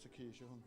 to ceisio hwn.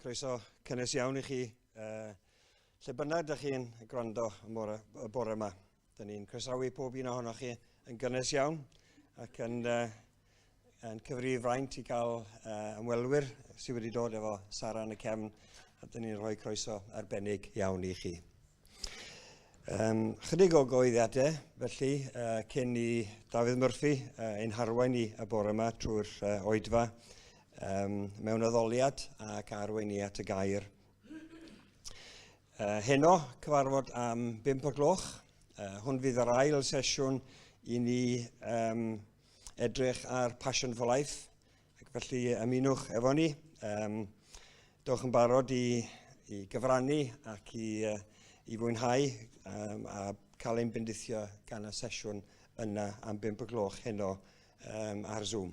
Croeso cynnes iawn I chi. Lle bynnag ydych chi'n gwrando y bore yma. Dyn ni'n croesawu pob un ohonoch chi yn gynnes iawn ac yn cyfri fraint I gael ymwelwyr sydd wedi dod efo Sara yn y cefn a dyn ni'n rhoi croeso arbennig iawn I chi. Chydig o goeddiadau felly cyn I Dafydd Murphy ein harwain ni y bore yma trwy'r oedfa mewn addoliad ac arweiniad y gair. Heno, cyfarfod am 5 o gloch. Hwn fydd yr ail sesiwn I ni edrych ar Passion for Life. Ac felly ymunwch efo ni. Dowch yn barod I gyfrannu ac I fwynhau a cael ein bendithio gan y sesiwn yna am 5 o gloch heno ar Zoom.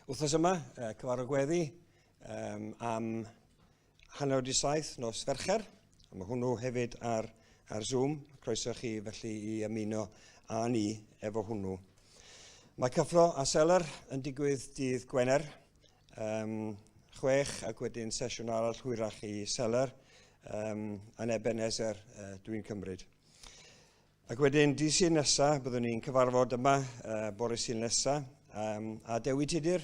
Wthnos yma, cyfarfod gweddi am 6:30 nos Fercher. Mae hwnnw hefyd ar Zoom. Croeso chi felly I ymuno a ni efo hwnnw. Mae cyffro a seler yn digwydd dydd Gwener. 6 ac wedyn sesiwn arall hwyrach I seler yn Ebenezer dwi'n cymryd. Ac wedyn dydd Sul nesaf byddwn ni'n cyfarfod yma bore Sul nesaf a Dewi Tudur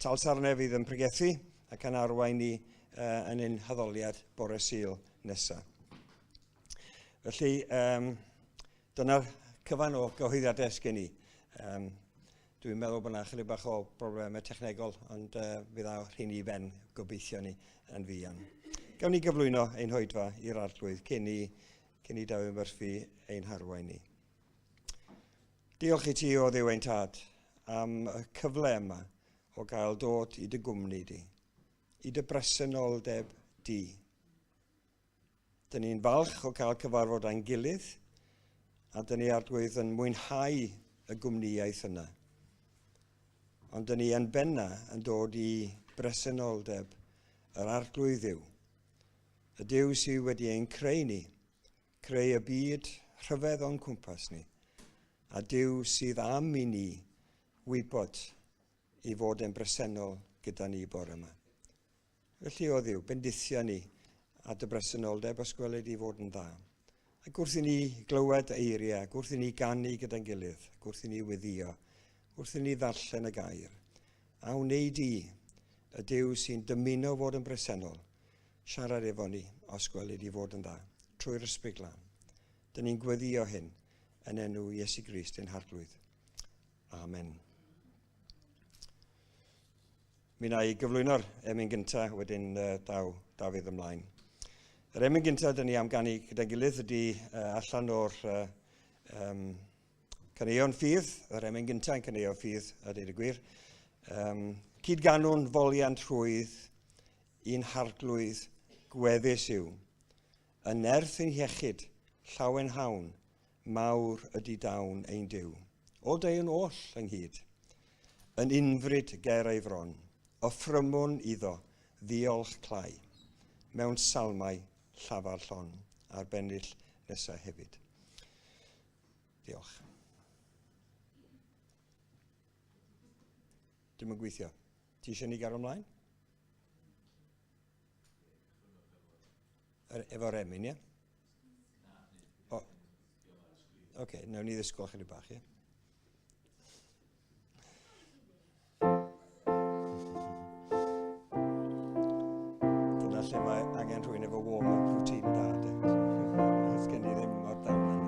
talsarnau fydd yn pregethu ac yn arwain ni yn ein haddoliad bore Sul nesaf. Felly dyna'r cyfan o gyhoeddiadau sgen I. Dwi'n meddwl bod yna chydig bach o broblemau technegol ond fydd awr hyn I ben gobeithio ni yn fuan. Gawn ni gyflwyno ein hoedfa i'r arglwydd cyn I Dafydd Murphy ein harwain ni. Diolch I ti o Dduw ein Tad am y cyfle yma o gael dod I dy gwmni di, I dy bresenoldeb di. Dyn ni'n falch o gael cyfarfod a'n gilydd a dyn ni arglwydd yn mwynhau y gwmnïaeth yna. Ond dyn ni yn benna yn dod I bresenoldeb yr arglwydd Dduw. Y Duw sydd wedi ein creu ni, creu y byd rhyfedd o'n cwmpas ni. A Duw sydd am I ni wybod I fod yn bresennol gyda ni bore yma. Felly o Dduw, bendithio ni a dy bresenoldeb os gweled i fod yn dda. Ac wrth i ni glywed eiriau, ac wrth i ni ganu gyda'n gilydd, ac wrth i ni weddio, wrth i ni ddarllen y gair, a wneud i y Duw sy'n dymuno fod yn bresennol, siarad efo ni os gweled i fod yn dda, trwy'r ysbryd glân. Dyn ni'n gweddio hyn yn enw Iesu Grist ein harglwydd. Amen. Mi na i gyflwyno'r emyn gyntaf, wedyn daw fydd ymlaen. Yr emyn gyntaf dyn ni am ganu gyda'n gilydd ydy allan o'r caneuon ffydd, yr emyn gyntaf yn caneuon ffydd, a dweud y gwir. Cydganwn foliant rhwydd, un harglwydd gweddus yw. Yn nerth yn iechyd, llawen hawn, mawr ydy dawn ein Duw. O deun oll ynghyd, yn unfryd ger ei fron, offrymwn iddo ddiolch clai, mewn salmau llafar llon, a'r bennill nesaf hefyd. Diolch. Dim yn gweithio. Ti eisiau ni gael ymlaen? Efo'r emyn, ie? Oce, nawn ni ddisgwyl chydig bach, ie? Dyna lle mae angen rhywun efo warm-up routine da, de. Ys gen i ddim mor dawn na ni.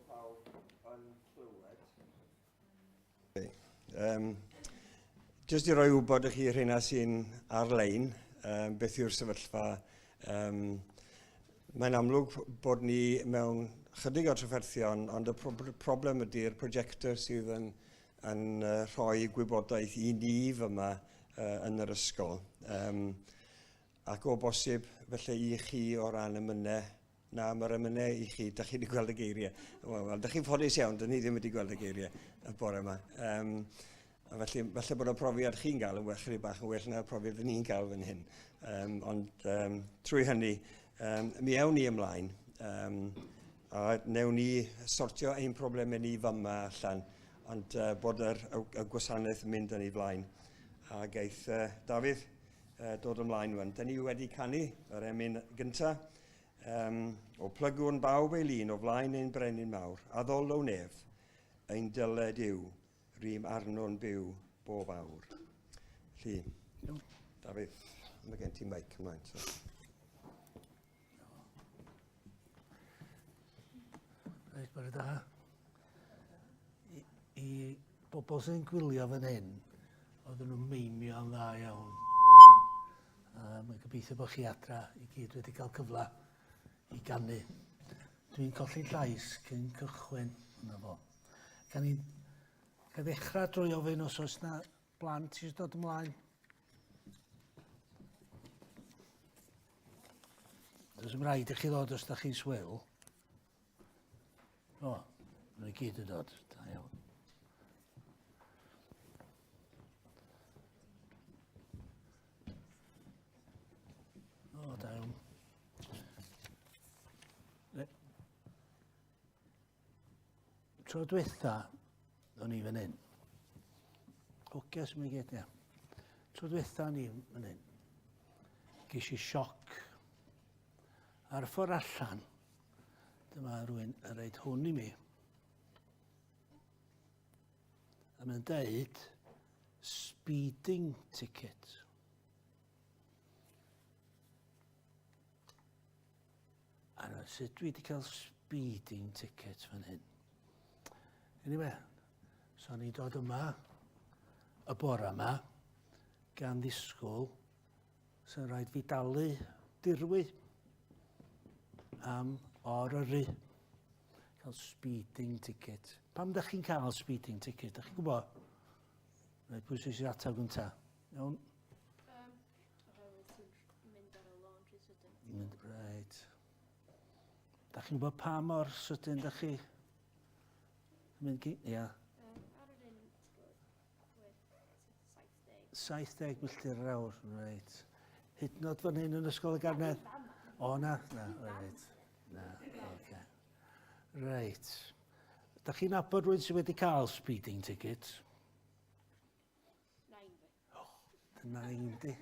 pawb yn clywed. Jyst i roi wybod i chi rheina sy'n ar-lein, beth yw'r sefyllfa. Mae'n amlwg bod ni mewn chydig o trafferthion, ond y problem ydy'r projector sydd yn rhoi gwybodaeth i ni fyma yn yr ysgol. Ac o bosib, felly i chi o ran ymynau, na, mae'r ymynau i chi, da chi wedi gweld y geiriau. Wel, da chi'n ffodus iawn, da ni ddim wedi gweld y geiriau y bore yma. Felly bod y profiad chi'n gael yn well bach yn well na'r profiad fy ni'n gael fan hyn. Ond trwy hynny, mi ewn ni ymlaen, a newn ni sortio ein problemau ni fyma allan, ond bod y gwasanaeth yn mynd yn ei flaen. A geith Dafydd dod ymlaen wan. Da ni wedi canu yr emyn gyntaf, o plygwn bawb ei lun o flaen ein brenin mawr, a ddol o nef, ein dyled yw, rhym arno'n byw bob awr. Felly, Dafydd, mae gen ti meic ymlaen. Reit, bore da. I bobl sy'n gwylio fan hyn, oedden nhw'n meimio'n dda iawn. Mae'n gobeithio bod chi adra i gyd wedi cael cyfle i ganu. Dwi'n colli'n llais cyn cychwyn hwnna fo. Gan i ddechrau drwy ofyn os oes na blant sy'n dod ymlaen. Does ym rhaid i chi ddod os da chi'n swyl. O, nhw'n gyd yn dod. Da iawn. O, da iawn. Tro diwetha, o'n i fan hyn. Hoges mi gyd, ia. Tro diwetha o'n i fan hyn. Ges i sioc. Ar y ffordd allan, dyma rhywun yn rhaid hwn i mi. A mae'n deud, speeding ticket. A sut dwi wedi cael speeding ticket fan hyn? Anyway, so ni dod yma, y bore yma, gan ddisgwyl, sy'n rhaid fi dalu dirwy am oryrru. Cael speeding ticket. Pam da chi'n cael speeding ticket? Da chi'n gwybod? Rhaid pwy sy'n ateb gynta. Iawn? Oherwydd ti'n mynd ar y laundry sydyn. Rhaid. Da chi'n gwybod pa mor sydyn da chi? Mynd gyn, ia. Ar yr un, with 70 milltir yr awr, reit. Hydnod fan hyn yn ysgol y Garnedd? O, na, reit. Na, oce. Reit. Da chi'n abod rwy'n sydd wedi cael speeding ticket? 9 fi. O, 9 di.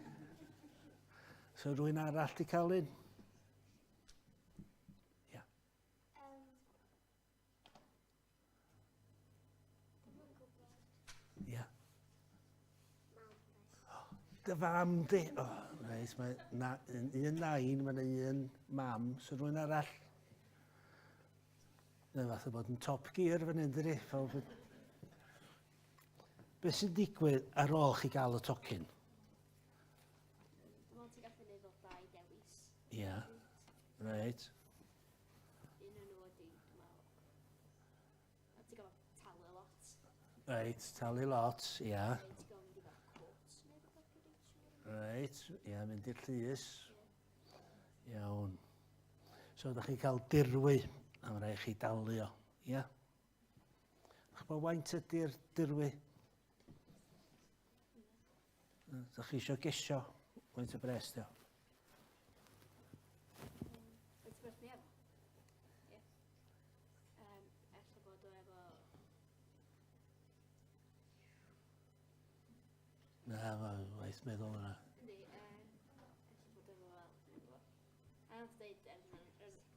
So rwy'n arall di cael un? Ia. Ia. Dy fam di? O, reit, mae un 9, mae'n un mam, so rwy'n arall. Neu fath o bod yn top gear fan hyn, dydi? Beth sy'n digwydd ar ôl chi gael y tocyn? Wel, ti'n gallu neud o 2 dewis. Ia, reit. Un yn nhw ydi, dwi'n meddwl. A ti'n gael talu lot. Reit, talu lot, ia. Neu ti'n gael mynd i fel quotes neu rhywbeth gyda'i siŵr. Reit, ia, mynd i'r llys. Iawn. So, da chi cael dirwy, a mae'n rhaid chi dalu o, ia? Ych bod waint ydy'r dirwy? Da chi eisiau gesio waint y bres, dio? Beth beth ni efo? Ie. Ella bod o efo... Na, mae'n waith meddwl yna. Yndi, ella bod o efo fel... A nath dweud,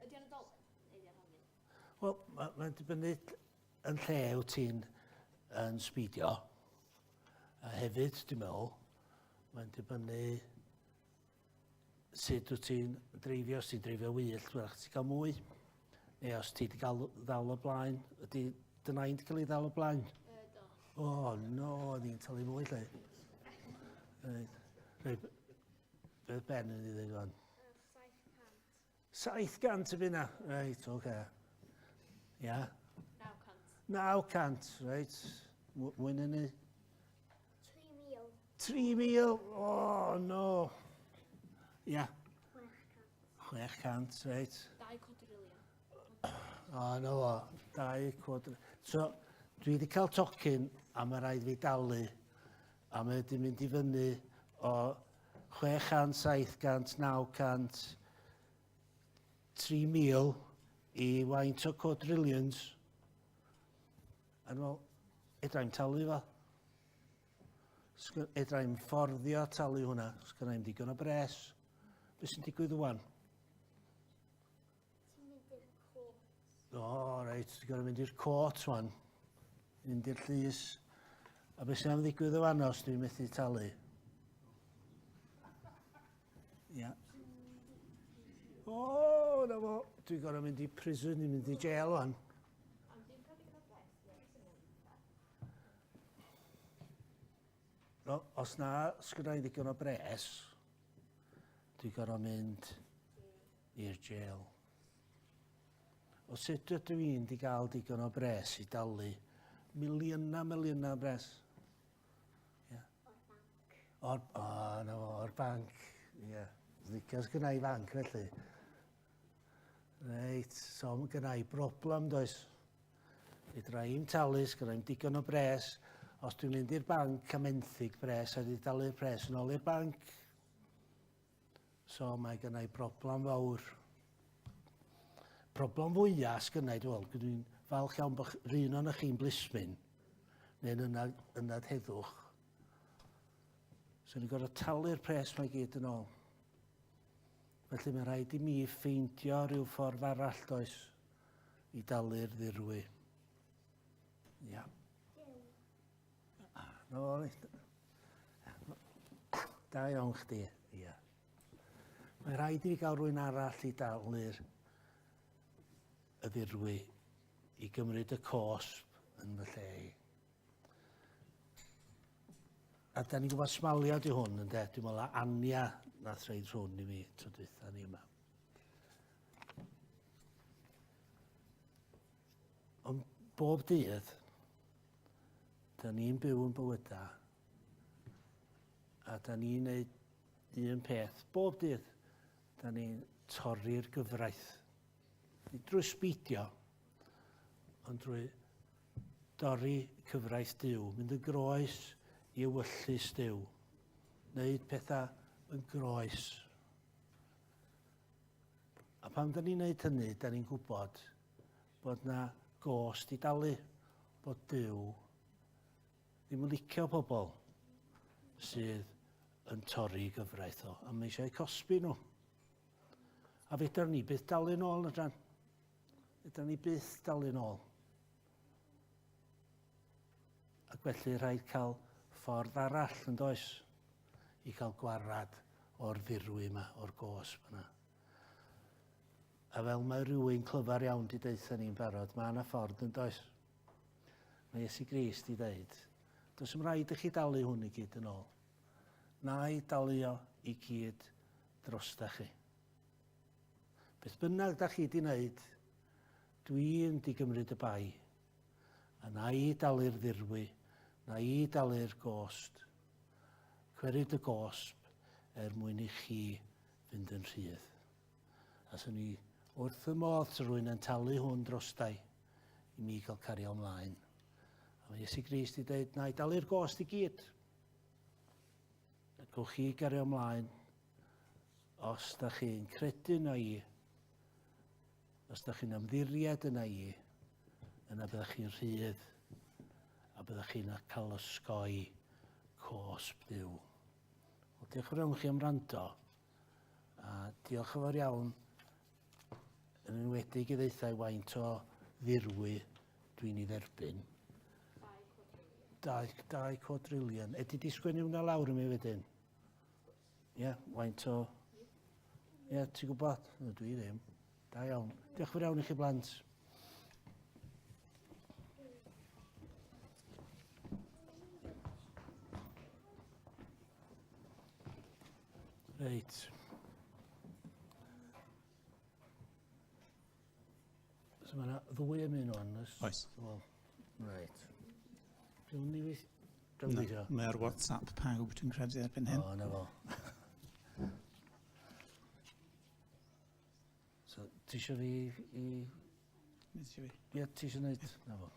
ydy o'n dolar? Neu ydy o'n hofyn? Wel, mae'n dibynnu yn lle wyt ti'n yn sbidio. A hefyd, dwi'n meddwl, mae'n dibynnu sut wyt ti'n dreifio, os ti'n dreifio wyllt, wrach ti'n cael mwy. Neu os ti wedi cael ddal o blaen, ydy dy nain wedi cael ei ddal o blaen? Do. O, no, ni'n talu mwy lle. Beth ben yn ei ddweud fan? 700 y bunna? Reit, oce. Ia. 900. 900, reit. Mwyn yn ei? 3,000. 3,000? O, no. Ia. 600, reit. 2 quadrillion. O, no, 2 quadrillion. So, dwi wedi cael tocyn a mae rhaid fi dalu a mae wedi mynd i fyny o 600, 700, 900, 3,000 i waint o quadrillions. A dwi'n meddwl, edrai'm talu fo. Edrai'm fforddio talu hwnna. Sgynna'i'm digon o bres. Be sy'n digwydd wan? Ti'n mynd i'r cwrt. O, reit, ti'n gorfod mynd i'r cwrt wan. Mynd i'r llys. A beth sy'n am ddigwydd o fan os dwi'n methu talu? Ia. O, na fo. Dwi'n gorfod mynd i prison, i'n mynd i jail wan. Ond dim cael digon o bres, No, os na sgynna i ddigon o bres, dwi'n gorfod mynd i'r jail. O sut ydw i'n di gael digon o bres i dalu miliyna bres? Yeah. O'r banc. O'r banc. Ie. Ddigon sgynna i banc felly. Reit, so mae gynna i broblem does. Fydra i'n talu, sgynna i'n digon o bres. Os dwi'n mynd i'r banc a menthyg bres, a di dalu'r bres yn ôl i'r banc. So mae gynna i broblem fawr. Broblem fwyaf sgynna i, dwi'n falch iawn bod rhan o'n chi'n blismyn, neu'n ynad heddwch. So ni'n gorfod talu'r pres mae gyd yn ôl. Felly mae rhaid i mi ffeindio rhyw ffordd arall does i dalu'r ddirwy. Ia. No, da iawn chdi. Ia. Mae rhaid i fi gael rhywun arall i dalu'r y ddirwy i gymryd y cosb yn fy lle i. A da ni'n gwybod smaliad i hwn, ynddo? Dwi'n meddwl Ania nath reid hwn i mi tro dwytha ni yma. Ond bob dydd, da ni'n byw yn bywyda, a da ni'n neud un peth. Bob dydd, da ni'n torri'r gyfraith. Drwy sbeidio, ond drwy dorri cyfraith Duw, mynd yn groes i ewyllus Duw, wneud pethau yn groes. A pan da ni'n neud hynny, da ni'n gwybod bod na gost i dalu, bod Duw ddim yn licio pobl sydd yn torri gyfraith o, a mae eisiau cosbi nhw. A fedar ni byth dalu nôl na dran. Fedar ni byth dalu nôl. Ac felly rhaid cael ffordd arall yn does i cael gwarad o'r firwy yma, o'r gosb yna. A fel mae rhywun clyfar iawn di deitha ni'n barod, mae yna ffordd yn does. Mae Iesu Grist di ddeud, does ym rhaid i chi dalu hwn i gyd yn ôl. Na i dalu o i gyd drosta chi. Beth bynnag da chi di wneud, dwi'n di gymryd y bai. A na i dalu'r ddirwy, na i dalu'r gost. Cwerid y gosb mwyn i chi fynd yn rhydd. A swn ni wrth y modd sy'n rhywun yn talu hwn drostai i mi gael cario ymlaen. A mae Iesu Grist i dweud, na i dalu'r gost i gyd. A gowch chi gario ymlaen os da chi'n credu na i, os da chi'n ymddiried yna i, yna byddwch chi'n rhydd a byddwch chi'n cael ysgoi cosb Duw. Wel, diolch yn fawr chi am rando, a diolch yn fawr iawn yn enwedig i ddeithau waint o ddirwy dwi'n ei dderbyn. 2 quadrillion. Edi di sgwennu hwnna lawr i mi wedyn? Ie, waint o... Ie, ti'n gwybod? No, dwi ddim. Da iawn. Diolch fawr iawn i chi blant. Reit. So mae yna ddwy am un o'n ys? Oes. Reit. Dwi'n ni fi drafodisio? Mae'r WhatsApp pawb dwi'n credu erbyn hyn. O, na fo. So, ti eisiau fi i... Ie, ti eisiau gwneud? Na fo.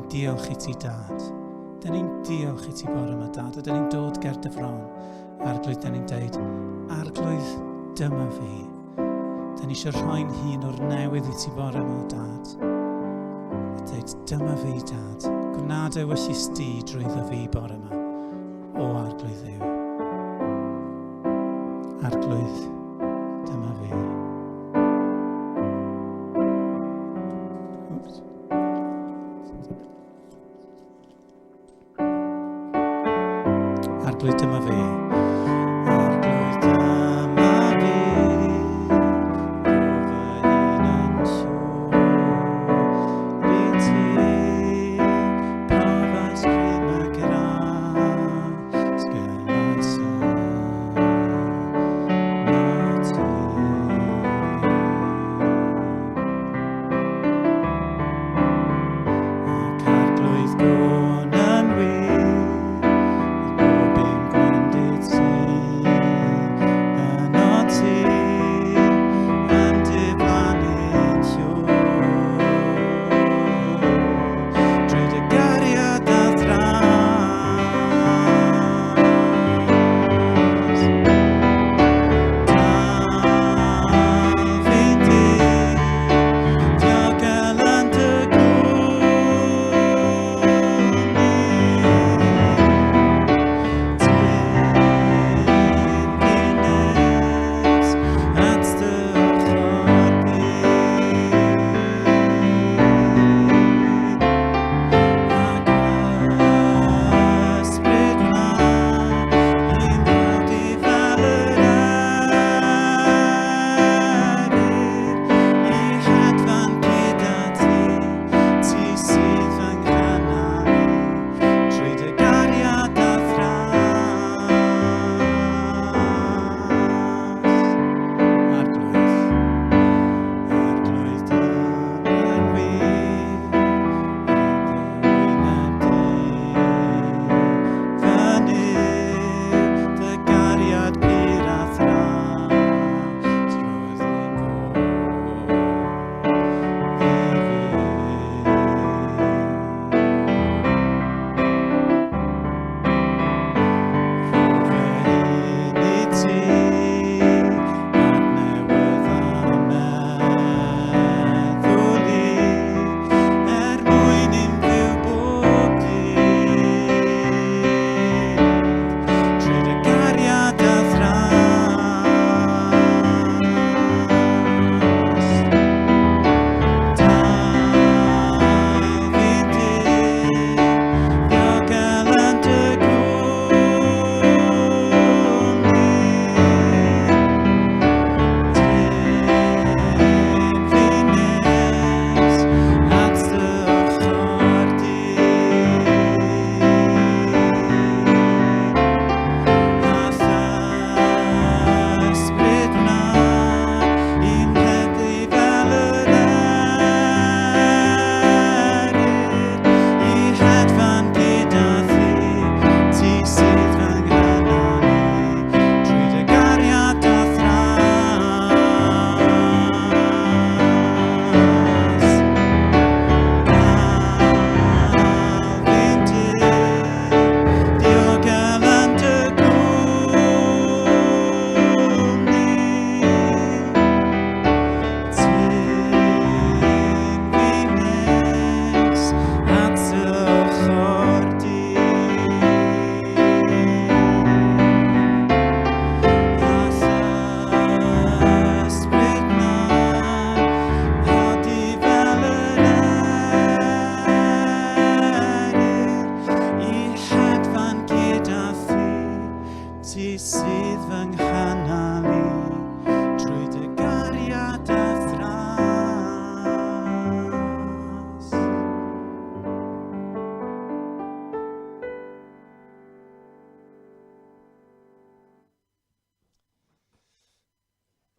diolch i ti, Dad. Da ni'n diolch i ti bore yma, Dad. A da ni'n dod ger dy ffron. Arglwydd, da ni'n deud, arglwydd dyma fi. Dan ni eisiau rhoi'n hun o'r newydd I ti bore yma, Dad. A dweud, dyma fi, Dad. Gwnaed e wyllus di drwyddo fi bore yma. O arglwydd Dduw. Arglwydd, dyma fi. Oops. Arglwydd dyma fi. Arglwydd dyma fi.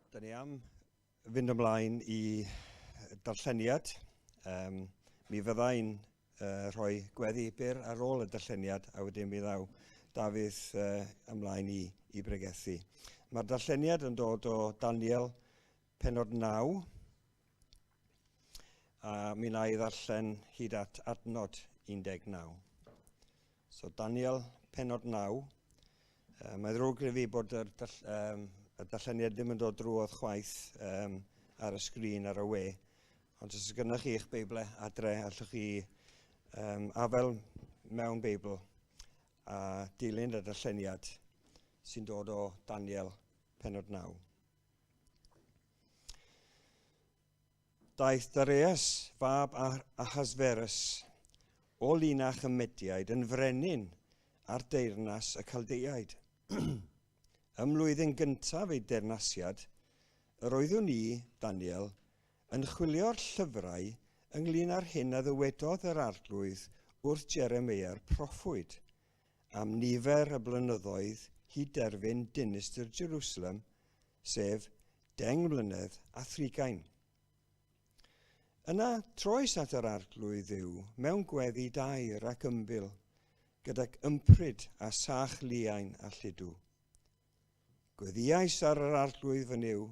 Da ni am fynd ymlaen I darlleniad. Mi fyddai'n rhoi gweddi byr ar ôl y darlleniad a wedyn mi ddaw Dafydd ymlaen I bregethu. Mae'r darlleniad yn dod o Daniel pennod 9 a mi na I ddarllen hyd at adnod 19. So Daniel pennod 9. Mae ddrwg I fi bod y darlleniad ddim yn dod drwodd chwaith ar y sgrin ar y we. Ond os ydych chi eich Beiblau adre, allwch chi afel mewn Beibl a dilyn y darlleniad sy'n dod o Daniel pennod 9. Daeth Dareus, fab Ahasferus, o linach y Mediaid yn frenin ar deyrnas y Caldeiaid. Ym mlwyddyn gyntaf ei deyrnasiad, yr oeddwn ni, Daniel, yn chwilio'r llyfrau ynglyn â'r hyn a ddywedodd yr arglwydd wrth Jeremia'r proffwyd, am nifer y blynyddoedd hyd derfyn dinistr Jerusalem, sef 10 mlynedd a 30. Yna troes at yr arglwydd Dduw mewn gweddi dair ac ymbil, gydag ympryd a sach liain a lludw. Gweddiais ar yr arglwydd fy niw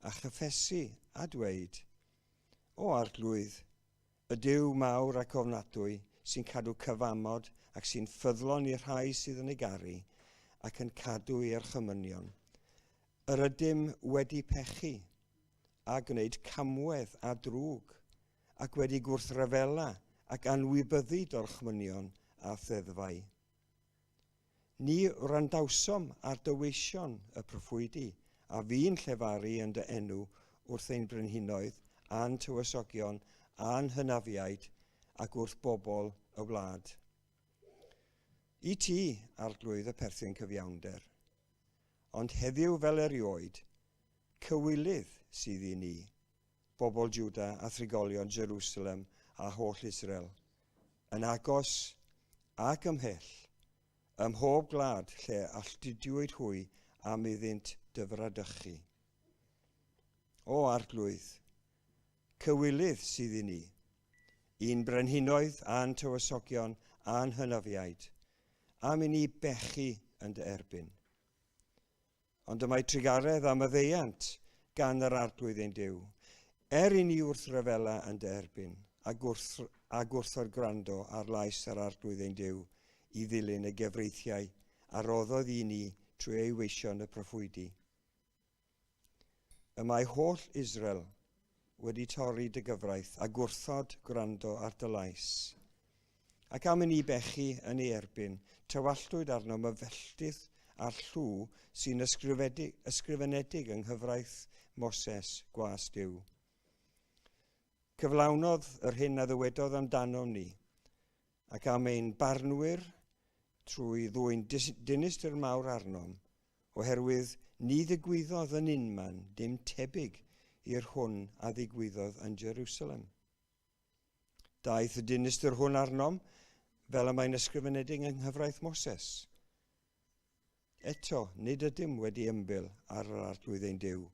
a chyffesu a dweud, o arglwydd, y Duw mawr ac ofnadwy sy'n cadw cyfamod ac sy'n ffyddlon i'r rhai sydd yn ei garu ac yn cadw i'r chymynion. Yr ydym wedi pechu a gwneud camwedd a drwg ac wedi gwrthryfela ac anwybyddu dorchmynion a ddeddfau. Ni randawsom ar dyweision y proffwydi a fi'n llefaru yn dy enw wrth ein brenhinoedd a'n tywysogion a'n hynafiaid ac wrth bobl y wlad. I ti, arglwydd y perthyn cyfiawnder, ond heddiw fel erioed, cywilydd sydd i ni, bobl Juda a thrigolion Jerusalem a holl Israel, yn agos ac ymhell, ym mhob glad lle alltudiwyd hwy am iddynt dyfradychu. O arglwydd, cywilydd sydd i ni, un brenhinoedd a'n tywysogion a'n hynafiaid, am i ni bechu yn dy erbyn. Ond y mae trigaredd am y ddeiant gan yr arglwydd ein Duw, i ni wrthryfela yn dy erbyn, ac wrth gwrando ar lais yr arglwydd ein Duw i ddilyn y gefreithiau a roddodd i ni trwy ei weision y proffwydi. Y mae holl Israel wedi torri dy gyfraith a gwrthod gwrando ar dy lais. Ac am i ni bechu yn ei erbyn, tywallwyd arno myfelldydd a'r llw sy'n ysgrifenedig yng nghyfraith Moses gwas Duw. Cyflawnodd yr hyn a ddywedodd amdano ni, ac am ein barnwyr trwy ddwy'n dinistr mawr arnom, oherwydd ni ddigwyddodd yn unman dim tebyg i'r hwn a ddigwyddodd yn Jerusalem. Daeth y dinistr hwn arnom fel y mae'n ysgrifenedig yng nghyfraith Moses. Eto, nid ydym wedi ymbil ar yr arglwydd ein Duw,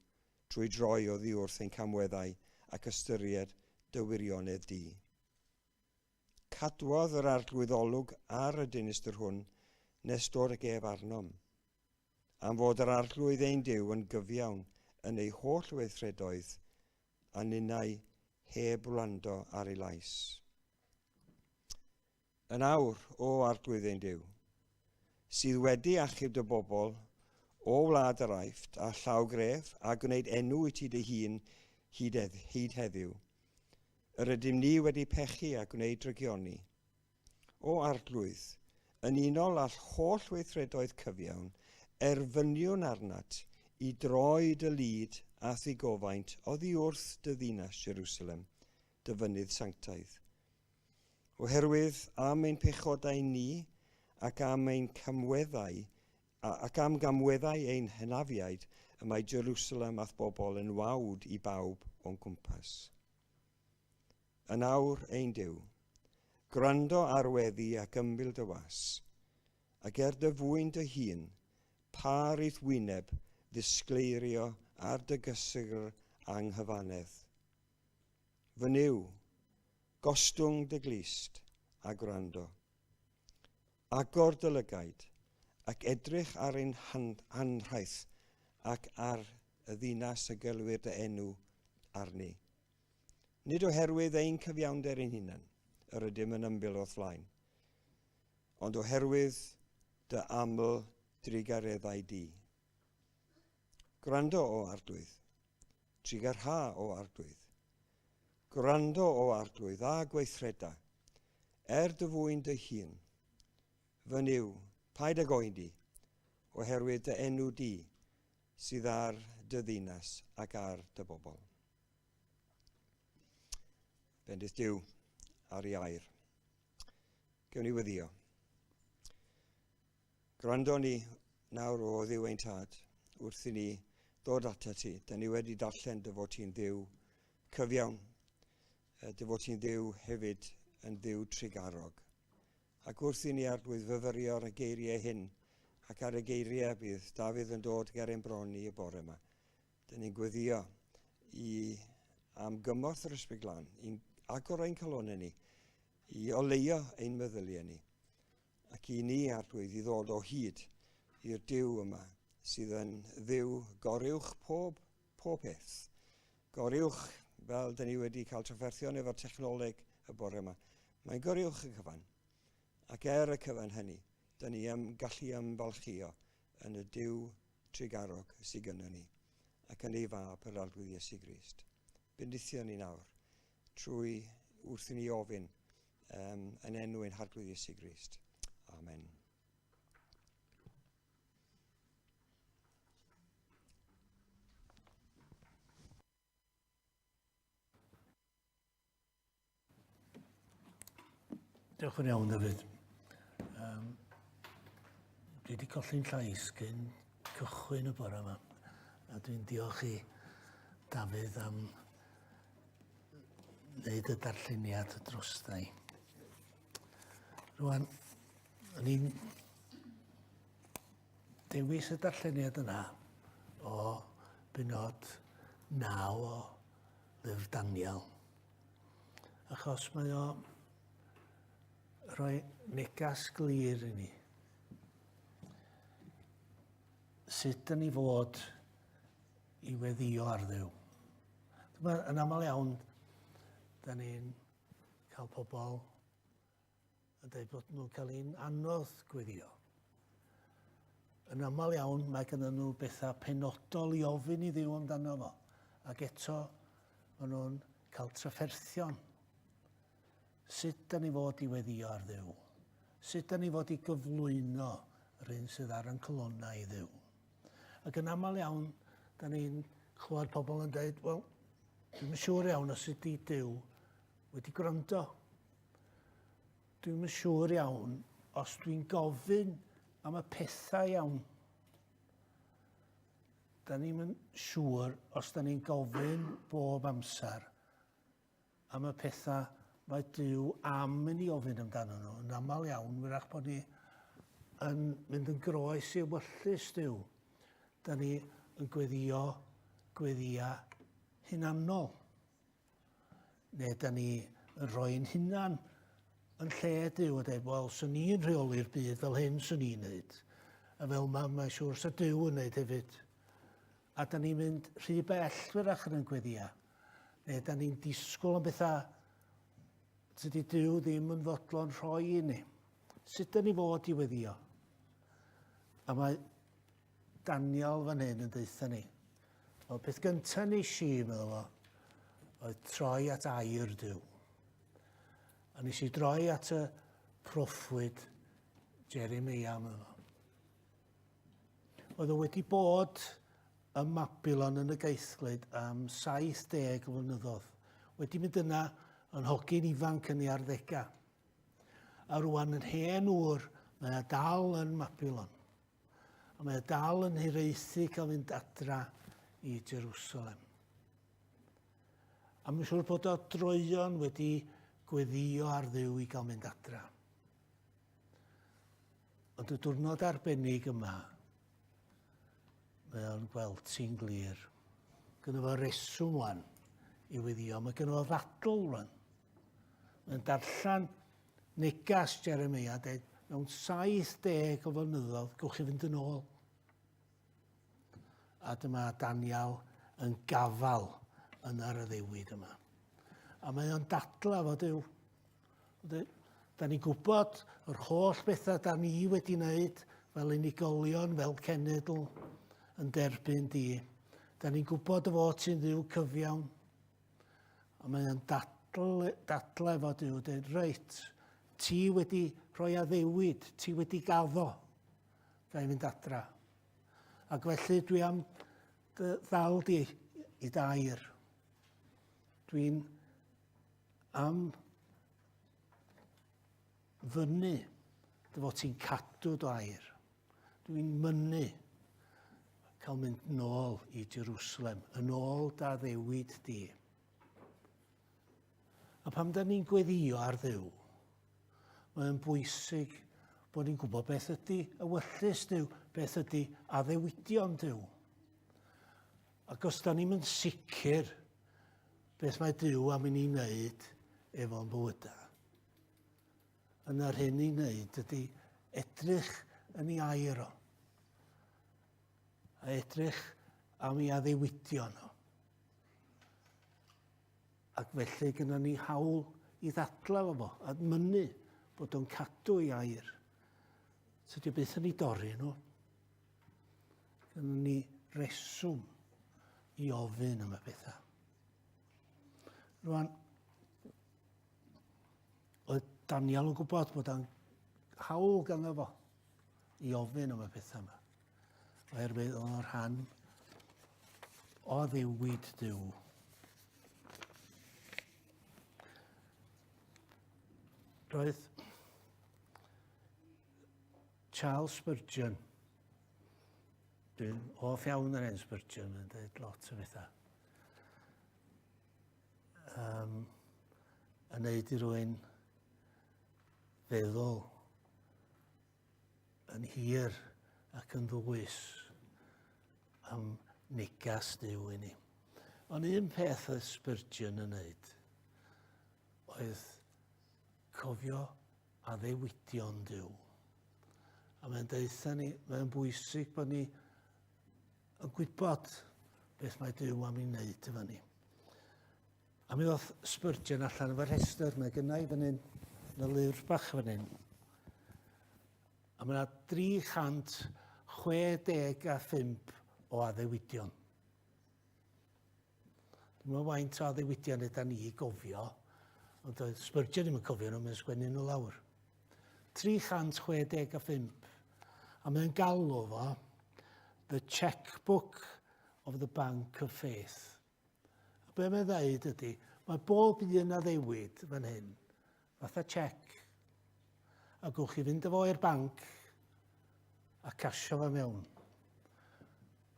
trwy droi oddi wrth ein camweddau ac ystyried dy wirionedd di. Cadwodd yr arglwyddolwg ar y dinistr hwn nes dod y gef arnom, am fod yr arglwydd ein Duw yn gyfiawn yn ei holl weithredoedd a ninnau heb wlando ar ei lais. Yn awr, o arglwydd ein Duw, sydd wedi achub dy bobl o wlad yr Aifft a llaw gref a gwneud enw i ti dy hun hyd heddiw. Yr ydym ni wedi pechu a gwneud rygioni. O arglwydd, yn unol â'r holl weithredoedd cyfiawn, erfyniwn arnat i droi dy lyd a thigofaint oddi wrth dy ddinas Jerusalem, dy fynydd sanctaidd. Oherwydd am ein pechodau ni ac am ein camweddau ac am gamweddau ein hynafiaid y mae Jerusalem ath bobl yn wawd i bawb o'n cwmpas. Yn awr ein Duw, gwrando ar weddi ac ymbil dy was, ac dy fwyn dy hun, pa rith wyneb ddisgleirio ar dy gysgr anghyfanedd. Fy niw, gostwng dy glist a gwrando. Agor dy lygaid, ac edrych ar ein hanrhaeth ac ar y ddinas y gelwir dy enw arni. Nid oherwydd ein cyfiawnder ein hunan, yr ydym yn ymbil o'r flaen, ond oherwydd dy aml drigareddau di. Gwrando o arglwydd, trigarha o arglwydd. Gwrando o arglwydd a gweithreda, dy fwyn dy hun. Fy niw, paid ag oedi, oherwydd dy enw di sydd ar dy ddinas ac ar dy bobl. Bendith Duw ar ei air. Gewn ni weddio. Gwrando ni nawr o Dduw ein tad, wrth i ni ddod ata ti. Da ni wedi darllen dy fod ti'n Dduw cyfiawn, dy fod ti'n Dduw hefyd yn Dduw trigarog. Ac wrth i ni arglwydd fyfyrio ar y geiriau hyn, ac ar y geiriau bydd Dafydd yn dod ger ein bron ni y bore yma. Da ni'n gweddio am gymorth yr Ysbryd Glân, i'n agor ein calonau ni, i oleio ein meddyliau ni, ac i ni arglwydd i ddod o hyd i'r Duw yma, sydd yn Dduw goriwch pob peth. Goriwch, fel da ni wedi cael trafferthion efo'r technoleg y bore yma, mae'n goriwch y cyfan. Ac y cyfan hynny, da ni gallu ymfalchio yn y Duw trigarog sydd gyda ni, ac yn ei fab yr arglwydd Iesu Grist. Bendithio ni nawr, trwy wrth i ni ofyn yn enw ein arglwydd Iesu Grist. Amen. Diolch yn iawn, David. Dwi wedi colli'n llais cyn cychwyn y bore yma, a dwi'n diolch i Dafydd am wneud y darlleniad drostai. Rwan, o'n i'n dewis y darlleniad yna o benod 9 o Lyfr Daniel, achos mae o rhoi negas glir i ni. Sut da ni fod i weddio ar Dduw. Yn aml iawn, da ni'n cael pobl yn dweud bod nhw'n cael ein anodd gweddio. Yn aml iawn, mae gyda nhw bethau penodol i ofyn i Dduw amdano fo. Ac eto, maen nhw'n cael trafferthion. Sut da ni fod i weddio ar Dduw? Sut da ni fod i gyflwyno yr un sydd ar yn colonnau i Dduw? Ac yn aml iawn, da ni'n clywed pobl yn dweud, wel, dwi'n yn siŵr iawn os ydy Duw wedi gwrando. Dwi'n yn siŵr iawn os dwi'n gofyn am y pethau iawn. Da ni'n yn siŵr os da ni'n gofyn bob amser am y pethau mae Duw am yn ei ofyn amdano nhw. Yn aml iawn, wrach bod ni yn mynd yn groes i wyllus Duw. Da ni yn gweddia hunanol. Neu da ni yn rhoi'n hunan yn lle Duw a dweud, wel, swn i'n rheoli'r byd fel hyn swn i'n neud. A fel mae'n siŵr sy'n Duw yn neud hefyd. A da ni'n mynd rhy bell wrach yn gweddia. Neu da ni'n disgwyl am bethau tydi Duw ddim yn fodlon rhoi i ni. Sut da ni fod i weddio? A mae Daniel fan hyn yn deitha ni. O peth gyntaf nes i, meddwl o, oedd troi at air Duw. A nes i droi at y proffwyd Jeremia yma. Oedd o wedi bod ym Mabilon yn y geithglyd am 70 flynyddoedd. Wedi mynd yna yn hogyn ifanc yn ei arddegau. A rwan yn hen ŵr, mae dal yn Mabilon. A mae dal yn hiraethu cael mynd adra i Jerusalem. A mae'n siŵr bod o droion wedi gweddio ar Dduw i gael mynd adra. Ond y diwrnod arbennig yma, mae o'n gweld ti'n glir. Gynno fo reswm wan i weddio. Mae gynno fo ddadl wan. Mae'n darllen negas Jeremia, dweud, mewn 70 o flynyddoedd, gowch chi fynd yn ôl. A dyma Daniel yn gafal yn ar y ddewyd yma. A mae o'n dadla fo Duw. Da ni'n gwybod yr holl bethau da ni wedi wneud fel unigolion, fel cenedl, yn derbyn di. Da ni'n gwybod y fod sy'n ddiw cyfiawn, a mae'n dadle efo Duw, dweud, reit, ti wedi rhoi addewid, ti wedi gaddo, ga i fynd adra. Ac felly dwi am ddal di i dair. Dwi'n am fyny dy fod ti'n cadw dair. Dwi'n mynnu cael mynd nôl i Jerusalem, yn ôl da ddewid di. A pam da ni'n gweddio ar Dduw, mae'n bwysig bod ni'n gwybod beth ydy ewyllus Duw, beth ydy addewidion Duw. Ac os da ni'n sicr beth mae Duw am i ni wneud efo'n bywydau, yna'r hyn i wneud ydy edrych yn ei air o, a edrych am ei addewidion o. Ac felly gyda ni hawl i ddadlau fo, a mynnu bod o'n cadw ei air. So di beth yn ei dorri nhw. Gyda ni reswm i ofyn am y bethau. Rwan, oedd Daniel yn gwybod bod o'n hawl ganddo fo i ofyn am y pethau yma. Oherwydd o'n rhan o ddiwyd Duw. Roedd Charles Spurgeon, dwi'n hoff iawn yr Spurgeon, yn dweud lot o bethau. Yn neud i rywun feddwl yn hir ac yn ddwys am negas Duw i ni. Ond un peth oedd Spurgeon yn neud oedd cofio addewidion Duw. A mae'n deitha ni, mae'n bwysig bod ni yn gwybod beth mae Duw am i wneud efo ni. A mi oedd Spurgeon allan efo'r rhestr, mae gynnau fan hyn, yn y lyfr bach fan hyn. A mae yna 365 o addewidion. Dwi'n meddwl faint o addewidion yda ni gofio, ond oedd Spurgeon ddim yn cofio nhw, mae'n sgwennu nhw lawr. 365. A mae'n galw fo The Checkbook of the Bank of Faith. A be mae'n dweud ydy, mae bob un addewid fan hyn, fatha check. A gwch chi fynd efo i'r banc a casio fo mewn.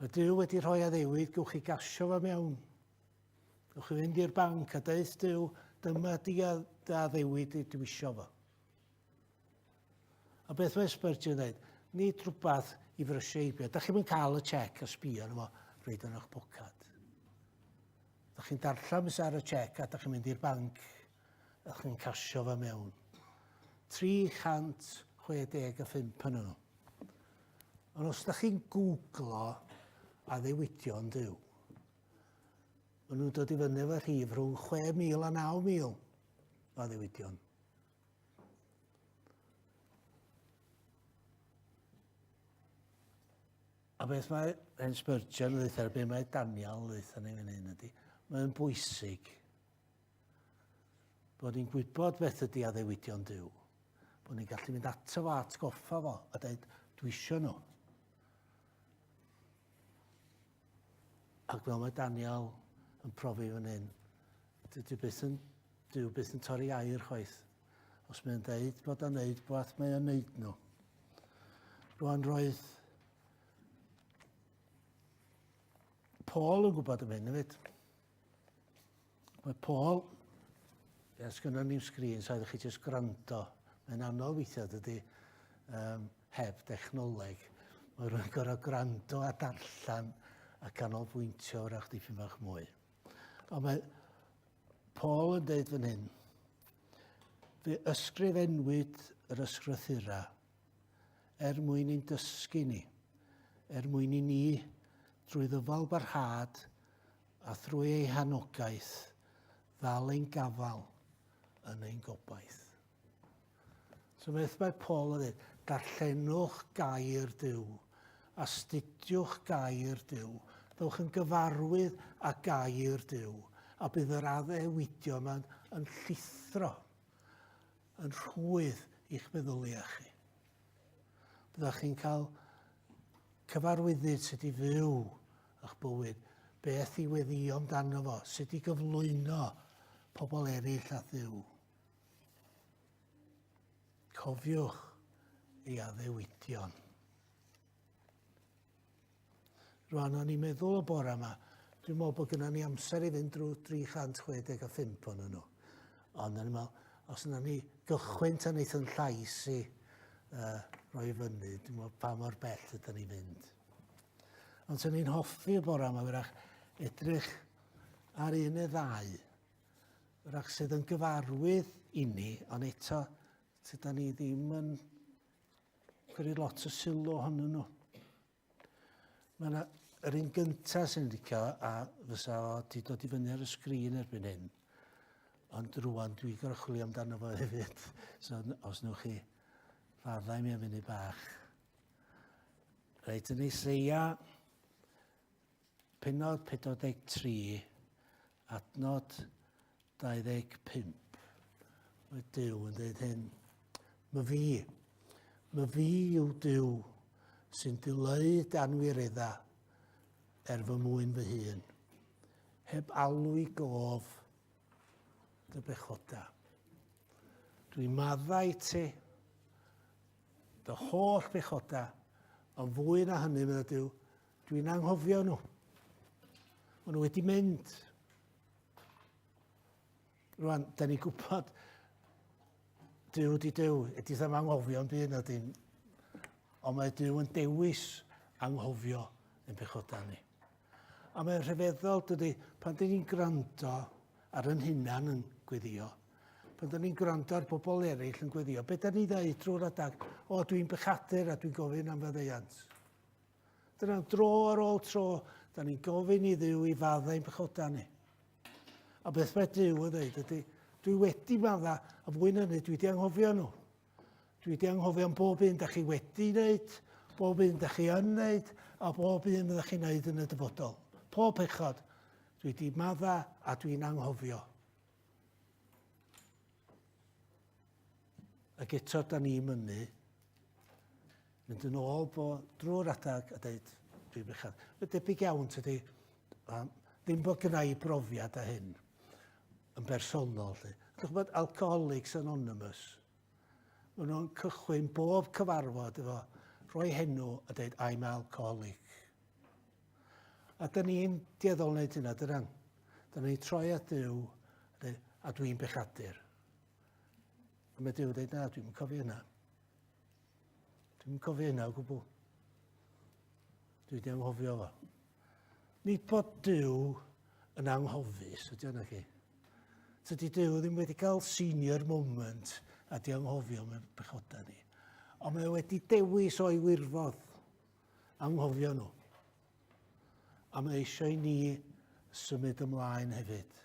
Mae Duw wedi rhoi addewid, gwch chi gasio fo mewn. Gwch chi fynd i'r banc a deith Duw, dyma di addewid i dwisio fo. A beth mae Spurgeon dweud, nid rhywbeth i frysheibio. Da chi'n cael y chec a sbio yno fo, rhaid yn eich bocad. Da chi'n darllen mis ar y chec a da chi'n mynd i'r banc a chi'n casio fo mewn. 365 yn nhw. Ond os da chi'n googlo addewidion Duw, maen nhw'n dod i fyny efo rhif rhwng 6,000 a 9,000 o addewidion. A beth mae Spurgeon yn dweud, be mae Daniel yn dweud ni fan hyn ydy, mae'n bwysig bod ni'n gwybod beth ydy addewidion Duw, bod ni'n gallu mynd ato fo, atgoffa fo, a dweud, dwi isio nhw. Ac fel mae Daniel yn profi fan hyn, Duw byth yn torri air chwaith. Os mae'n dweud bod o'n neud beth, mae'n neud nhw. Rwan roedd Paul yn gwybod am hyn, hefyd. Mae Paul, sgynno ni'n sgrin, so ydych chi jyst gwrando. Mae'n anodd weithiau dydy heb dechnoleg. Mae rhywun gorau gwrando a darllen a canolbwyntio o'r eich dipyn bach mwy. Ond mae Paul yn dweud fan hyn, fe ysgrifenwyd yr ysgrythura mwyn i'n dysgu ni, mwyn i ni drwy ddyfal barhad a thrwy ei hanogaeth ddal ein gafal yn ein gobaith. So beth mae Paul yn dweud, darllenwch gair Duw, astudiwch gair Duw, Dowch yn gyfarwydd â gair Duw, a bydd yr addewidio yma yn llithro, yn rhwydd i'ch meddyliau chi. Byddwch chi'n cael cyfarwyddyd sut i fyw eich bywyd, beth i weddio amdano fo, sut i gyflwyno pobl eraill a Dduw. Cofiwch ei addewidion. Rwan, o'n i'n meddwl o bore yma, dwi'n meddwl bod gyda ni amser i fynd drwy 365 o'n nhw. Ond o'n i'n meddwl, os yna ni gychwyn tan eith yn llais i roi fyny, dwi'n meddwl pa mor bell ydyn ni fynd. Ond sy'n ni'n hoffi o bore yma, wrach edrych ar un neu ddau, wrach sydd yn gyfarwydd i ni, ond eto, tydyn ni ddim yn cyrru lot o sylw ohonyn nhw. Mae yna yr un gyntaf sy'n licio, a fysa o di dod i fyny ar y sgrin erbyn hyn, ond rwan dwi'n gorau chwilio amdano fo hefyd, so os nwch chi faddau mi am funud bach. Reit, yn Eseia, pennod 43, adnod 25. Mae Duw yn dweud hyn, Mae fi yw Duw sy'n dileu danwiredda fy mwyn fy hun, heb alw i gof dy bechoda. Dwi'n maddau ti, dy holl bechoda, ond fwy na hynny, medda Duw, dwi'n anghofio nhw. Maen nhw wedi mynd. Rwan, da ni'n gwybod, Duw di Duw, ydy ddim anghofio yn byd na dyn, ond mae Duw yn dewis anghofio yn bechoda ni. A mae'n rhyfeddol, dydy, pan dyn ni'n gwrando ar yn hunan yn gweddio, pan dyn ni'n gwrando ar bobl eraill yn gweddio, beth da ni dweud drwy'r adag, o dwi'n bechadur a dwi'n gofyn am faddeuant. Dyna dro ar ôl tro, da ni'n gofyn i Dduw i faddau'n bechoda ni. A beth mae Duw yn dweud ydy, dwi wedi madda, a fwy na hynny, dwi wedi anghofio nhw. Dwi wedi anghofio am bob un da chi wedi wneud, bob un da chi yn wneud, a bob un da chi'n wneud yn y dyfodol. Pob pechod, dwi wedi madda a dwi'n anghofio. Ac eto da ni mynnu, mynd yn ôl drwy'r adag a dweud, dwi'n bechod. Mae debyg iawn, tydi, ddim bod gyda i brofiad â hyn yn bersonol. Dwi'n bod Alcoholics Anonymous, maen nhw'n cychwyn bob cyfarfod efo rhoi henw a dweud, I'm alcoholic. A da ni'n dieddol wneud hynna, dydan. Da ni'n troi at Duw a dwi'n bechadur. A mae Duw dweud, na, dwi'n cofio hynna. Dwi'n cofio hynna o gwbl. Dwi wedi anghofio fo. Nid bod Duw yn anghofus, ydy hynna chi. Dydy Duw ddim wedi cael senior moment a di anghofio mewn bechoda ni. Ond mae wedi dewis o'i wirfodd anghofio nhw. A mae eisiau ni symud ymlaen hefyd,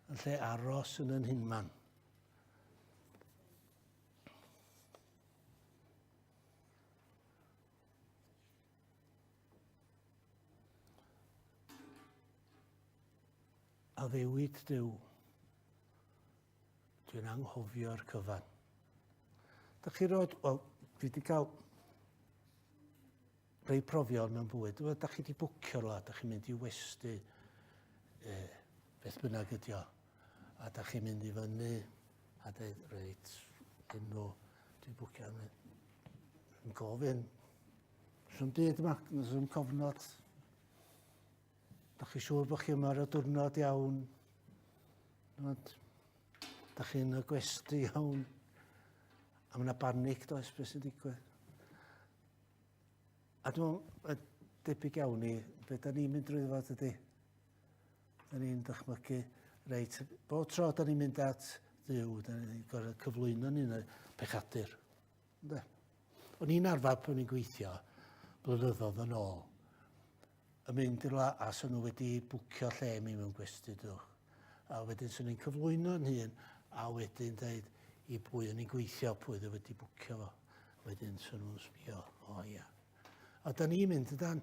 yn lle aros yn yn hunman. A ddewid Duw. Dwi'n anghofio'r cyfan. Da chi roed, wel, dwi wedi cael rhai profion mewn bwyd. Da chi wedi bwcio la, da chi'n mynd i westi beth bynnag ydi o. A da chi'n mynd i fyny a dweud, reit, enw, dwi'n bwcio am yn gofyn. Rwy'n byd yma, rwy'n cofnod. Da chi siŵr bod chi yma ar y diwrnod iawn. Da chi'n y gwesti iawn, a mae yna banig does beth sy'n digwydd. A dwi'n meddwl, debyg iawn i, beth da ni'n mynd drwy fod ydy. Da ni'n dychmygu, reit, bob tro da ni'n mynd at Dduw, da ni'n gorfod cyflwyno ni'n bechadur. O'n i'n arfer pan ni'n gweithio, blynyddoedd yn ôl, yn mynd i'r la, a sy'n nhw wedi bwcio lle mi mewn gwesti Dduw. A wedyn sy'n ni'n cyflwyno yn hun, a wedyn dweud i pwy yn ei gweithio, pwy dde wedi bwcio fo. Wedyn sy'n nhw'n sbio, o ia. A da ni'n mynd, ydan,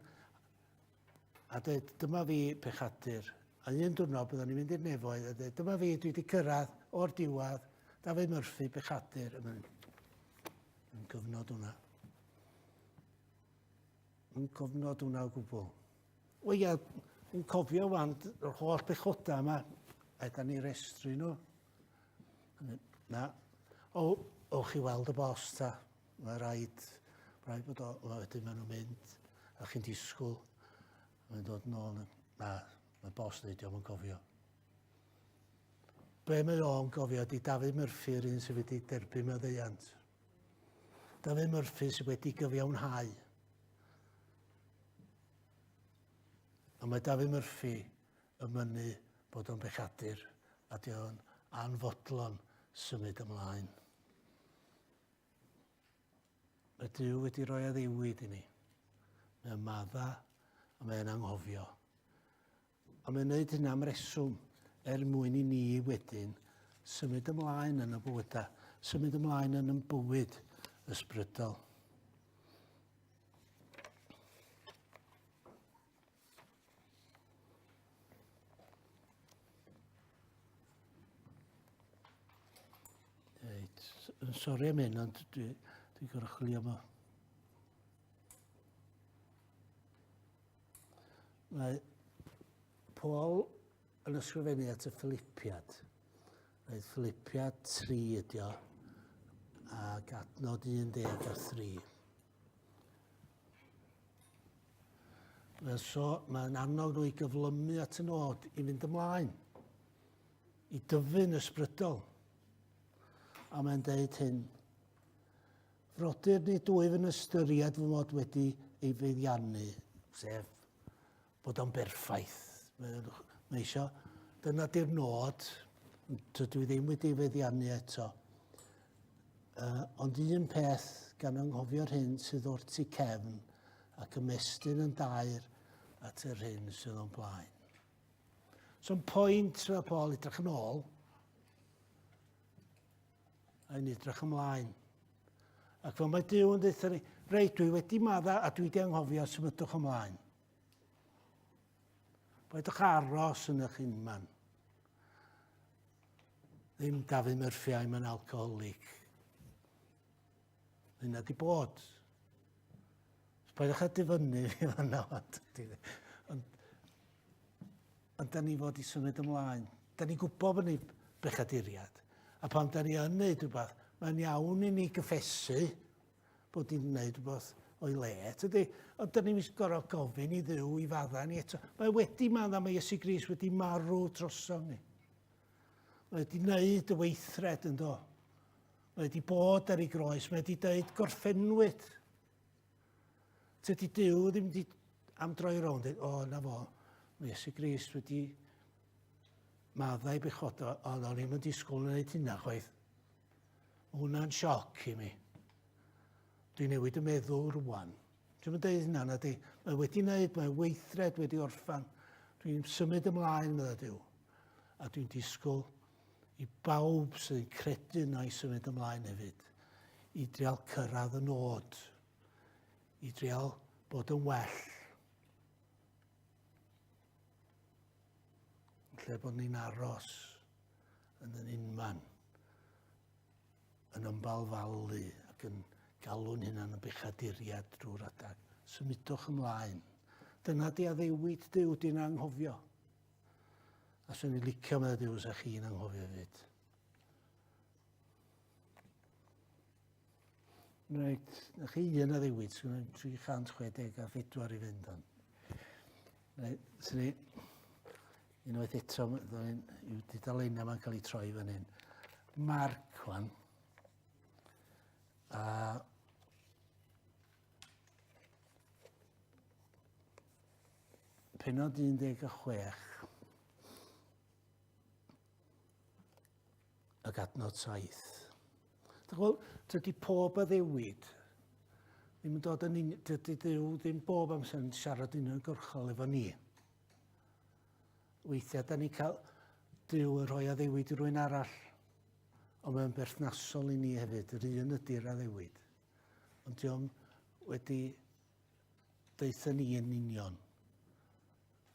a dweud, dyma fi pechadur. A un diwrnod byddwn ni'n mynd i'r nefoedd a dweud, dyma fi, dwi wedi cyrraedd o'r diwedd, Dafydd Murphy, pechadur. Yn cyfnod hwnna. Yn cyfnod hwnna o gwbl. O ia, yn cofio wan, yr holl bechoda yma, a da ni restru nhw. Na. O chi weld y bos ta. Mae rhaid bod o, wedyn maen nhw'n mynd, a chi'n disgwyl. Mae'n dod nôl. Na, mae bos neu diolch yn cofio. Be mae o'n gofio ydy Dafydd Murphy yr un sydd wedi derbyn maddeuant. Dafydd Murphy sydd wedi gyfiawnhau. A mae Dafydd Murphy yn mynnu bod o'n bechadur a di o'n anfodlon symud ymlaen. Mae Duw wedi rhoi a ddiwyd i ni. Mae'n madda a mae'n anghofio. A mae'n gwneud hynna am reswm mwyn i ni wedyn symud ymlaen yn y bywyda, symud ymlaen yn y bywyd ysbrydol. Sori am hyn, ond dwi'n gorau chwilio yma. Mae Paul yn ysgrifennu at y Philippiad. Roedd Philippiad 3 ydi o, ac adnod 13. Mae'n annog nhw i gyflymu at y nod i fynd ymlaen, i dyfu'n ysbrydol. A mae'n deud hyn, frodyr ni dwyf yn ystyried fy mod wedi ei feiddiannu, sef bod o'n berffaith. Mae eisiau, dyna di'r nod, dwi ddim wedi ei feddiannu eto. Ond un peth gan anghofio'r hyn sydd wrth i cefn ac ymestyn yn dair at yr hyn sydd o'n blaen. So'n pwynt fel Paul edrych yn ôl, a'n edrych ymlaen. Ac fel mae Duw yn dweud ni, reit, dwi wedi madda a dwi wedi anghofio symudwch ymlaen. Paidwch aros yn eich unman. Ddim Dafydd Murphy I'm an alcoholic. Hynna di bod. Paidwch a difynnu fi fan'na. Ond da ni fod i symud ymlaen. Da ni gwybod bod ni bechaduriad. A pan da ni yn neud rhywbeth, mae'n iawn i ni gyffesu bod ni'n neud rhywbeth o'i le. Ond da ni'n gorfod gofyn i Dduw i fadda ni eto. Mae wedi madda, mae Iesu Grist wedi marw drosom ni. Mae wedi wneud y weithred yn do. Mae wedi bod ar ei groes, mae wedi dweud gorffenwyd. Tydi Duw ddim wedi am droi rownd, na fo, mae Iesu Grist wedi madda i bechoda, ond o'n i'n disgwyl yn gwneud hynna chwaith. Hwna'n sioc i mi. Dwi'n newid y meddwl rwan. Dwi'n mynd dweud hynna, mae wedi wneud, mae weithred wedi orffan. Dwi'n symud ymlaen, medda Duw. A dwi'n disgwyl i bawb sy'n credu yna i symud ymlaen hefyd. I drial cyrraedd y nod. I drial bod yn well. Lle bod ni'n aros yn yn unman. Yn ymbalfalu ac yn galw'n hynna'n y bechaduriad drwy'r adag. Symudwch ymlaen. Dyna di addewid Duw di'n anghofio. A swn i'n licio meddwl Duw sa chi'n anghofio fyd. Reit, na chi un addewid, swn i'n 364 i fynd on. Reit, swn i, unwaith eto, yw dudalena ma'n cael ei troi fan hyn. Marc wan. A penod 16 ac adnod 7. Dydy pob addewid ddim yn dod yn dydy Duw ddim bob amser yn siarad uniongyrchol efo ni. Weithiau, da ni cael Duw yn rhoi addewid i rywun arall, ond mae'n berthnasol i ni hefyd, yr un ydy'r addewid. Ond diolch wedi deitha ni yn union.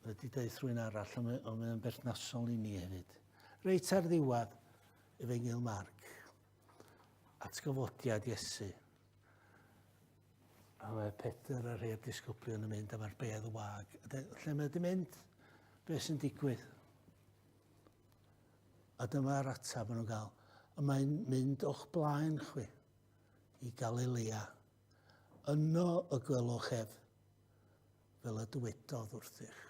wedi deud rhywun arall, ond mae'n berthnasol i ni hefyd. Reit ar ddiwedd, Efengyl Marc, atgyfodiad Iesu. A mae Pedr a rhai'r disgyblion yn mynd am ar bedd y wag. Lle mae wedi mynd, beth sy'n digwydd? A dyma'r atab yn nhw'n gael. A mae'n mynd o'ch blaen chwi i Galilea. Yno y gwelwch ef fel y dywedodd wrthych.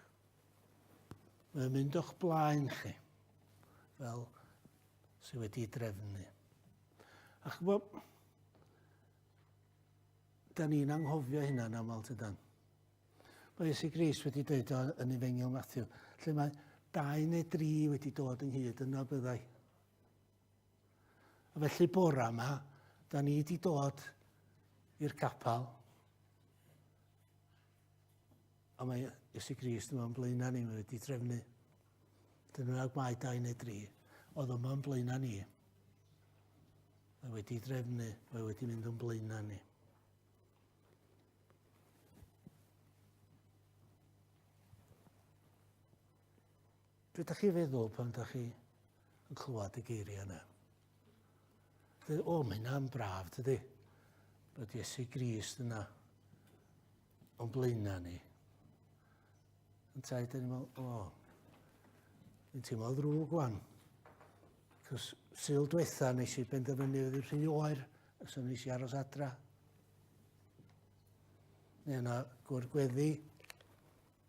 Mae'n mynd o'ch blaen chi fel sydd wedi drefnu. A chybod, da ni'n anghofio hynna'n aml tydan. Mae Iesu Grist wedi dweud yn Efengyl Matthew, lle mae 2 neu 3 wedi dod ynghyd yno byddai. A felly bora yma, da ni wedi dod i'r capel, a mae Iesu Grist yma'n blaena ni, mae wedi trefnu. Dyna mae 2 neu 3, oedd yma'n blaena ni. Mae wedi drefnu, mae wedi mynd yn blaena ni. Be ydych chi feddwl pan ydych chi yn clywed y geiriau yna? O, mae hynna'n braf, dydy. Bod Iesu Grist yna o'n blaena ni. Yn taid, da ni'n meddwl, dwi'n teimlo ddrwg gwan. Cos Sul diwetha nes i benderfynu oedd i'r rhy oer, os o'n nes i aros adra. Neu yna gwrgweddi,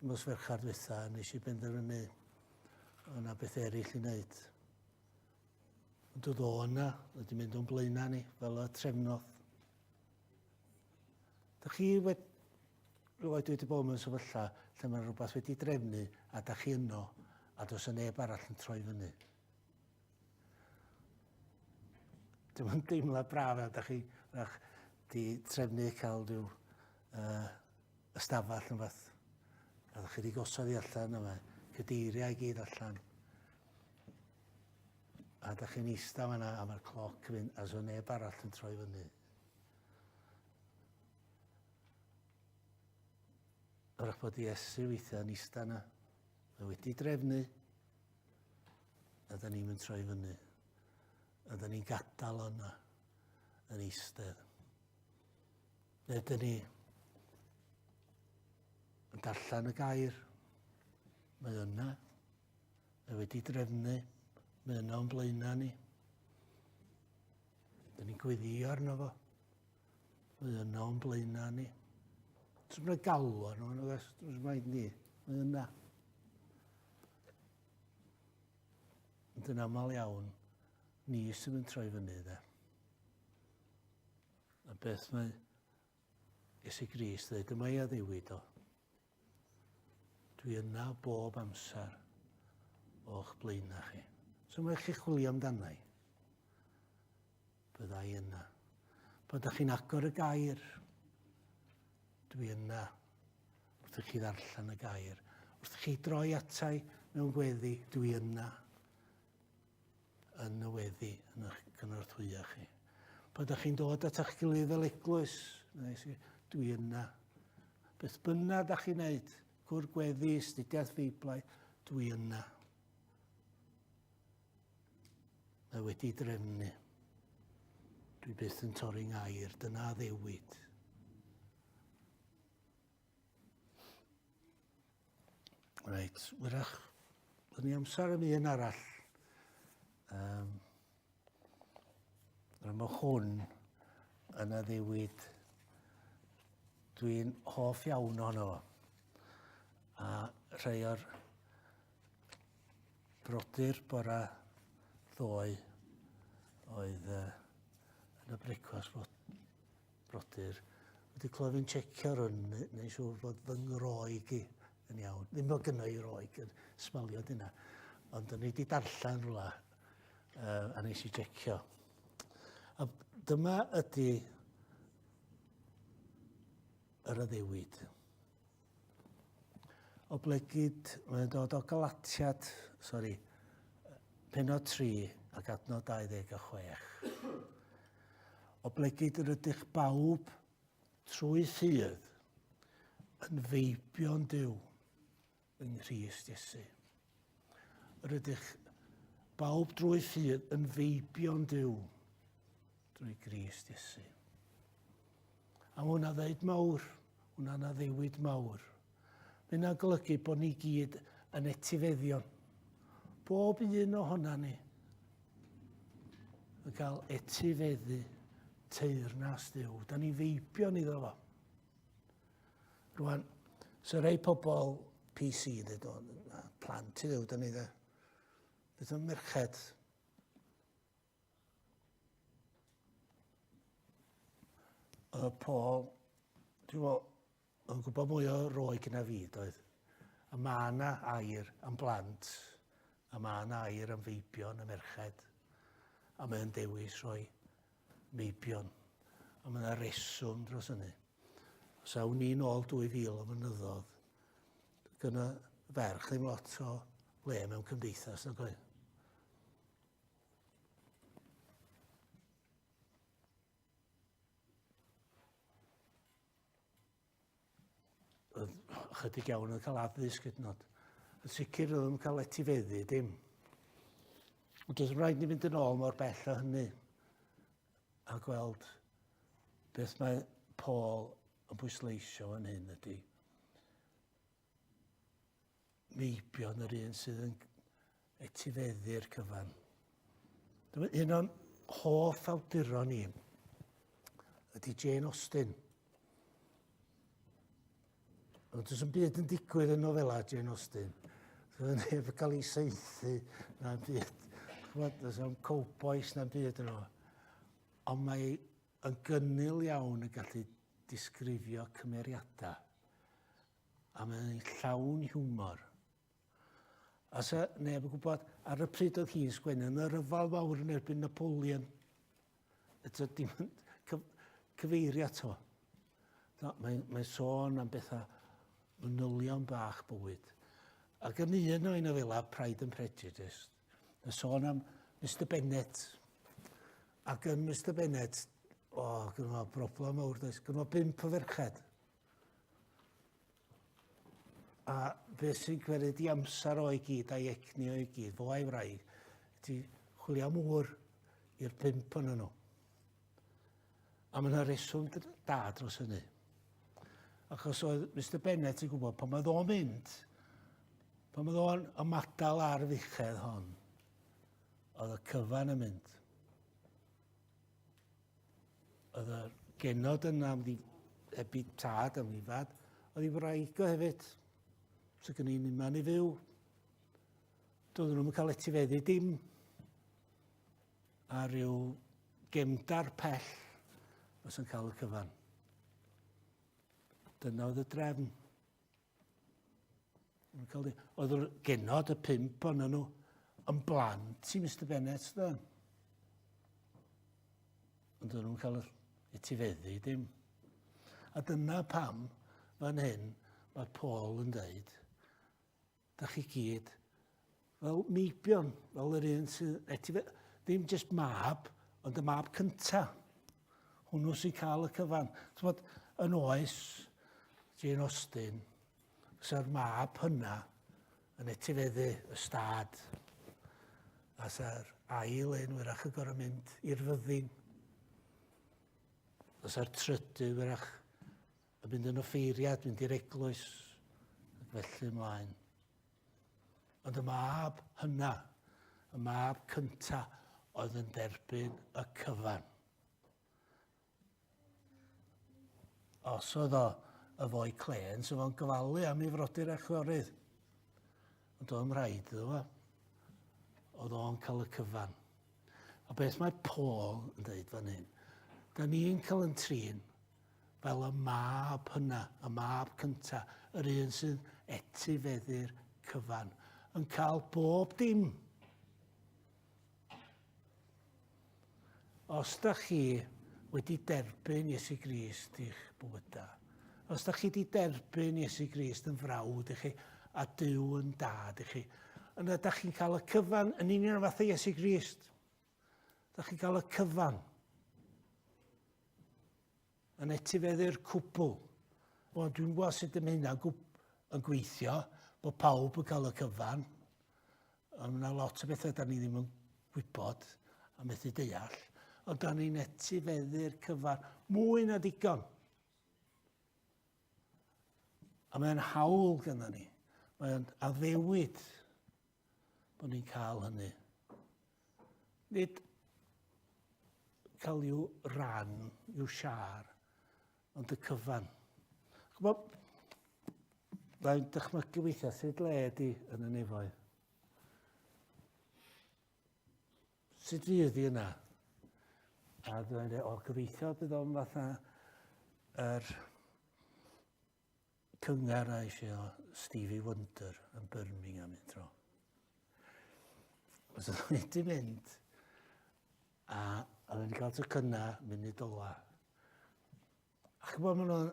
mos ferchar diwetha, nes i benderfynu o'na beth eraill i wneud. Ond oedd o yna, wedi mynd o'n blaena ni, fel y trefnodd. Dych chi rhywbeth wedi bod mewn sefyllfa lle mae rhywbeth wedi drefnu a dych chi yno a does y neb arall yn troi fyny. Dim deimlo braf a dych chi di trefnu cael rhyw ystafell yn fath. A dych chi wedi gosod i allan yma. Cydeiriau i gyd allan. A dych chi'n eistedd yna a mae'r cloc yn mynd a so neb arall yn troi fyny. Wrach bod Iesu weithiau yn eistedd yna. Mae wedi drefnu a da ni'n mynd troi fyny. A da ni'n gadael yna yn eistedd. Neu da ni yn darllen y gair. Mae yna, mae wedi drefnu, mae yna o'n blaena ni. Da ni'n gweddio arno fo. Mae yna o'n blaena ni. Dwi'n mynd galw arno, dwi'n mynd ni, mae yna. Ond yn aml iawn, ni sy'n mynd troi fyny dde. A beth mae Iesu Grist dweud, dyma i addiwyd o. Dwi yna bob amser o'ch blaena chi. So mae chi chwilio amdana i. Byddai yna. Bod chi'n agor y gair. Dwi yna. Wrth chi ddarllen y gair. Wrth chi droi atai mewn gweddi. Dwi yna. Yn y weddi. Yn eich cynorthwya chi. Bod chi'n dod at eich gilydd fel eglwys. Dwi yna. Beth bynnag da chi'n neud. Cwr gweddi, studiaeth Feiblau, dwi yna. Mae wedi drefnu. Dwi byth yn torri'n air, dyna ddewid. Reit, wyrach, bydd ni amser am un arall. Mae hwn yn addewid. Dwi'n hoff iawn ohono fo. A rhai o'r brodyr bora ddoe oedd yn y brecwas brodyr wedi clywed fi'n checio hwn, neu siŵr fod fy ngroeg i yn iawn. Ddim bod gynnu i roeg yn smalio dyna, ond o'n i wedi darllen rhywle a nes i checio. A dyma ydy yr addewid. O blegyd, mae'n dod o Galatiad, penod 3 ac adnod 26. O blegyd yr ydych bawb trwy ffydd yn feibio'n Duw yng Nghrist Iesu. Yr ydych bawb drwy ffydd yn feibio'n Duw drwy Grist Iesu. A hwnna ddeud mawr, hwnna'n addewid mawr. Mae'n golygu bod ni gyd yn etifeddion. Bob un ohona ni yn cael etifeddu teyrnas Duw. Da ni feibion iddo fo. Rwan, so rei pobl PC, plant i Dduw, da ni dde. Beth yn merched. Paul, dwi'n meddwl, yn gwybod mwy o roi gyda fi, doedd. A mae yna air am blant, a mae yna air am feibion y merched, a mae'n dewis rhoi feibion. A mae yna reswm dros hynny. Os awn ni nôl 2000 o mynyddodd, gyda ferch ddim lot o le mewn cymdeithas, nag oedd. Chydig iawn yn cael addysg hydnod. Yn sicr oedd yn cael etifeddu, dim. Ond does rhaid ni fynd yn ôl mor bell o hynny a gweld beth mae Paul yn bwysleisio yn hyn ydy. Meibion yr un sydd yn etifeddu'r cyfan. Un o'n hoff awduron ni ydy Jane Austen. Ond does yn byd yn digwydd yn nofela Jane Austen. Does yn neb yn cael ei saethu na'n byd. Does yn cowboys na'n byd yn o. Ond mae yn gynnil iawn yn gallu disgrifio cymeriadau. A mae'n llawn hiwmor. A sa neb yn gwybod, ar y pryd oedd hi'n sgwennu, yn yr yfal fawr yn erbyn Napoleon. Eto dim cyfeirio to. Mae'n sôn am bethau manylion bach bywyd. Ac yn un o'n nofela, Pride and Prejudice, yn sôn am Mr Bennet. Ac yn Mr Bennet, gyda nhw broblem mawr, gyda nhw 5 o ferched. A beth sy'n gwered i amser o'i gyd a'i egni o'i gyd, fo a'i wraig, ydy chwilio mŵr i'r 5 o'n nhw. A mae'n reswm da dros hynny. Achos oedd Mr Bennet yn gwybod, pan oedd o'n mynd, pan oedd o'n ymadal ar fuchedd hon, oedd y cyfan yn mynd. Oedd y genod yna am ebu tad am ifad, oedd ei wraig o hefyd. So gen i'n iman i fyw. Doedden nhw'n cael etifeddu dim. A ryw gemdar pell os yn cael y cyfan. Dyna oedd y drefn. Oedd yr genod y 5 o'n nhw yn blant i Mr Bennet, da. Ond doedden nhw'n cael etifeddu dim. A dyna pam fan hyn mae Paul yn dweud, da chi gyd, fel meibion, fel yr un sydd etifeddu, ddim jyst mab, ond y mab cynta. Hwnnw sy'n cael y cyfan. Yn oes Jane Austen, sa'r mab hynna yn etifeddu y stad. A sa'r ail un wyrach yn gorau mynd i'r fyddin. A sa'r trydydd wyrach yn mynd yn offeiriad, mynd i'r eglwys, ac felly ymlaen. Ond y mab hynna, y mab cynta, oedd yn derbyn y cyfan. Os oedd o y foi clen, so fo'n gyfalu am ei frodyr a chwiorydd. Ond o'n rhaid iddo fo. Oedd o'n cael y cyfan. A beth mae Paul yn dweud fan hyn, da ni'n cael yn trin fel y mab hynna, y mab cynta, yr un sydd etifeddu'r cyfan, yn cael bob dim. Os da chi wedi derbyn Iesu Grist i'ch bywydau, os da chi wedi derbyn Iesu Grist yn frawd i chi, a Duw yn dad i chi, yna da chi'n cael y cyfan yn union fath o Iesu Grist. Da chi'n cael y cyfan yn etifeddu'r cwbl. Dwi'n gwybod sut ym hynna yn gweithio, bod pawb yn cael y cyfan. Ond yna lot o bethau da ni ddim yn gwybod a methu deall. Ond da ni'n etifeddu'r cyfan mwy na digon. A mae'n hawl gyda ni. Mae'n addewid bod ni'n cael hynny. Nid cael i'w ran, i'w siar, ond y cyfan. Chymod, da'n dychmygu weithiau sut le ydi yn y nefoedd. Sut fi ydi yna? A dwi'n dweud, o gobeithio bydd o'n fatha yr cyngar a eisiau Stevie Wonder yn Birmingham un tro. Os ydych chi wedi mynd, a oedden ni'n cael tocynna munud ola. A chybod maen nhw'n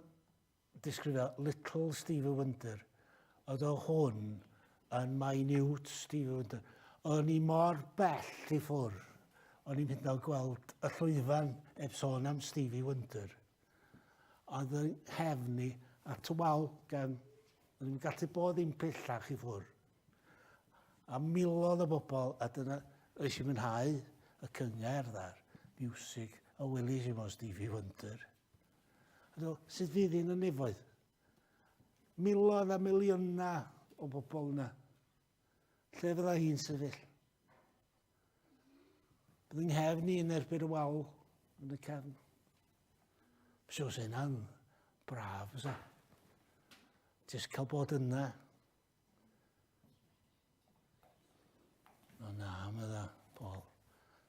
disgrifio Little Stevie Wonder. Oedd o hwn yn minute Stevie Wonder. Oedd ni mor bell i ffwr. O'n i'n mynd o gweld y llwyfan eb sôn am Stevie Wonder. Oedd yn hefnu at y wal gan, o'n i'n gallu bod ddim pellach i ffwr. A milodd o bobl, a dyna eisiau mwynhau y cyngerdd a'r music a welis i mo Stevie Wonder. A do, sut fydd hi'n y nefoedd? Milodd a miliynau o bobl yna. Lle fydda hi'n sefyll? Bydd yng nghefn ni yn erbyn y wal yn y cefn. Sio sy'n an, braf ysa. Jyst cael bod yna. O na, medda, Paul.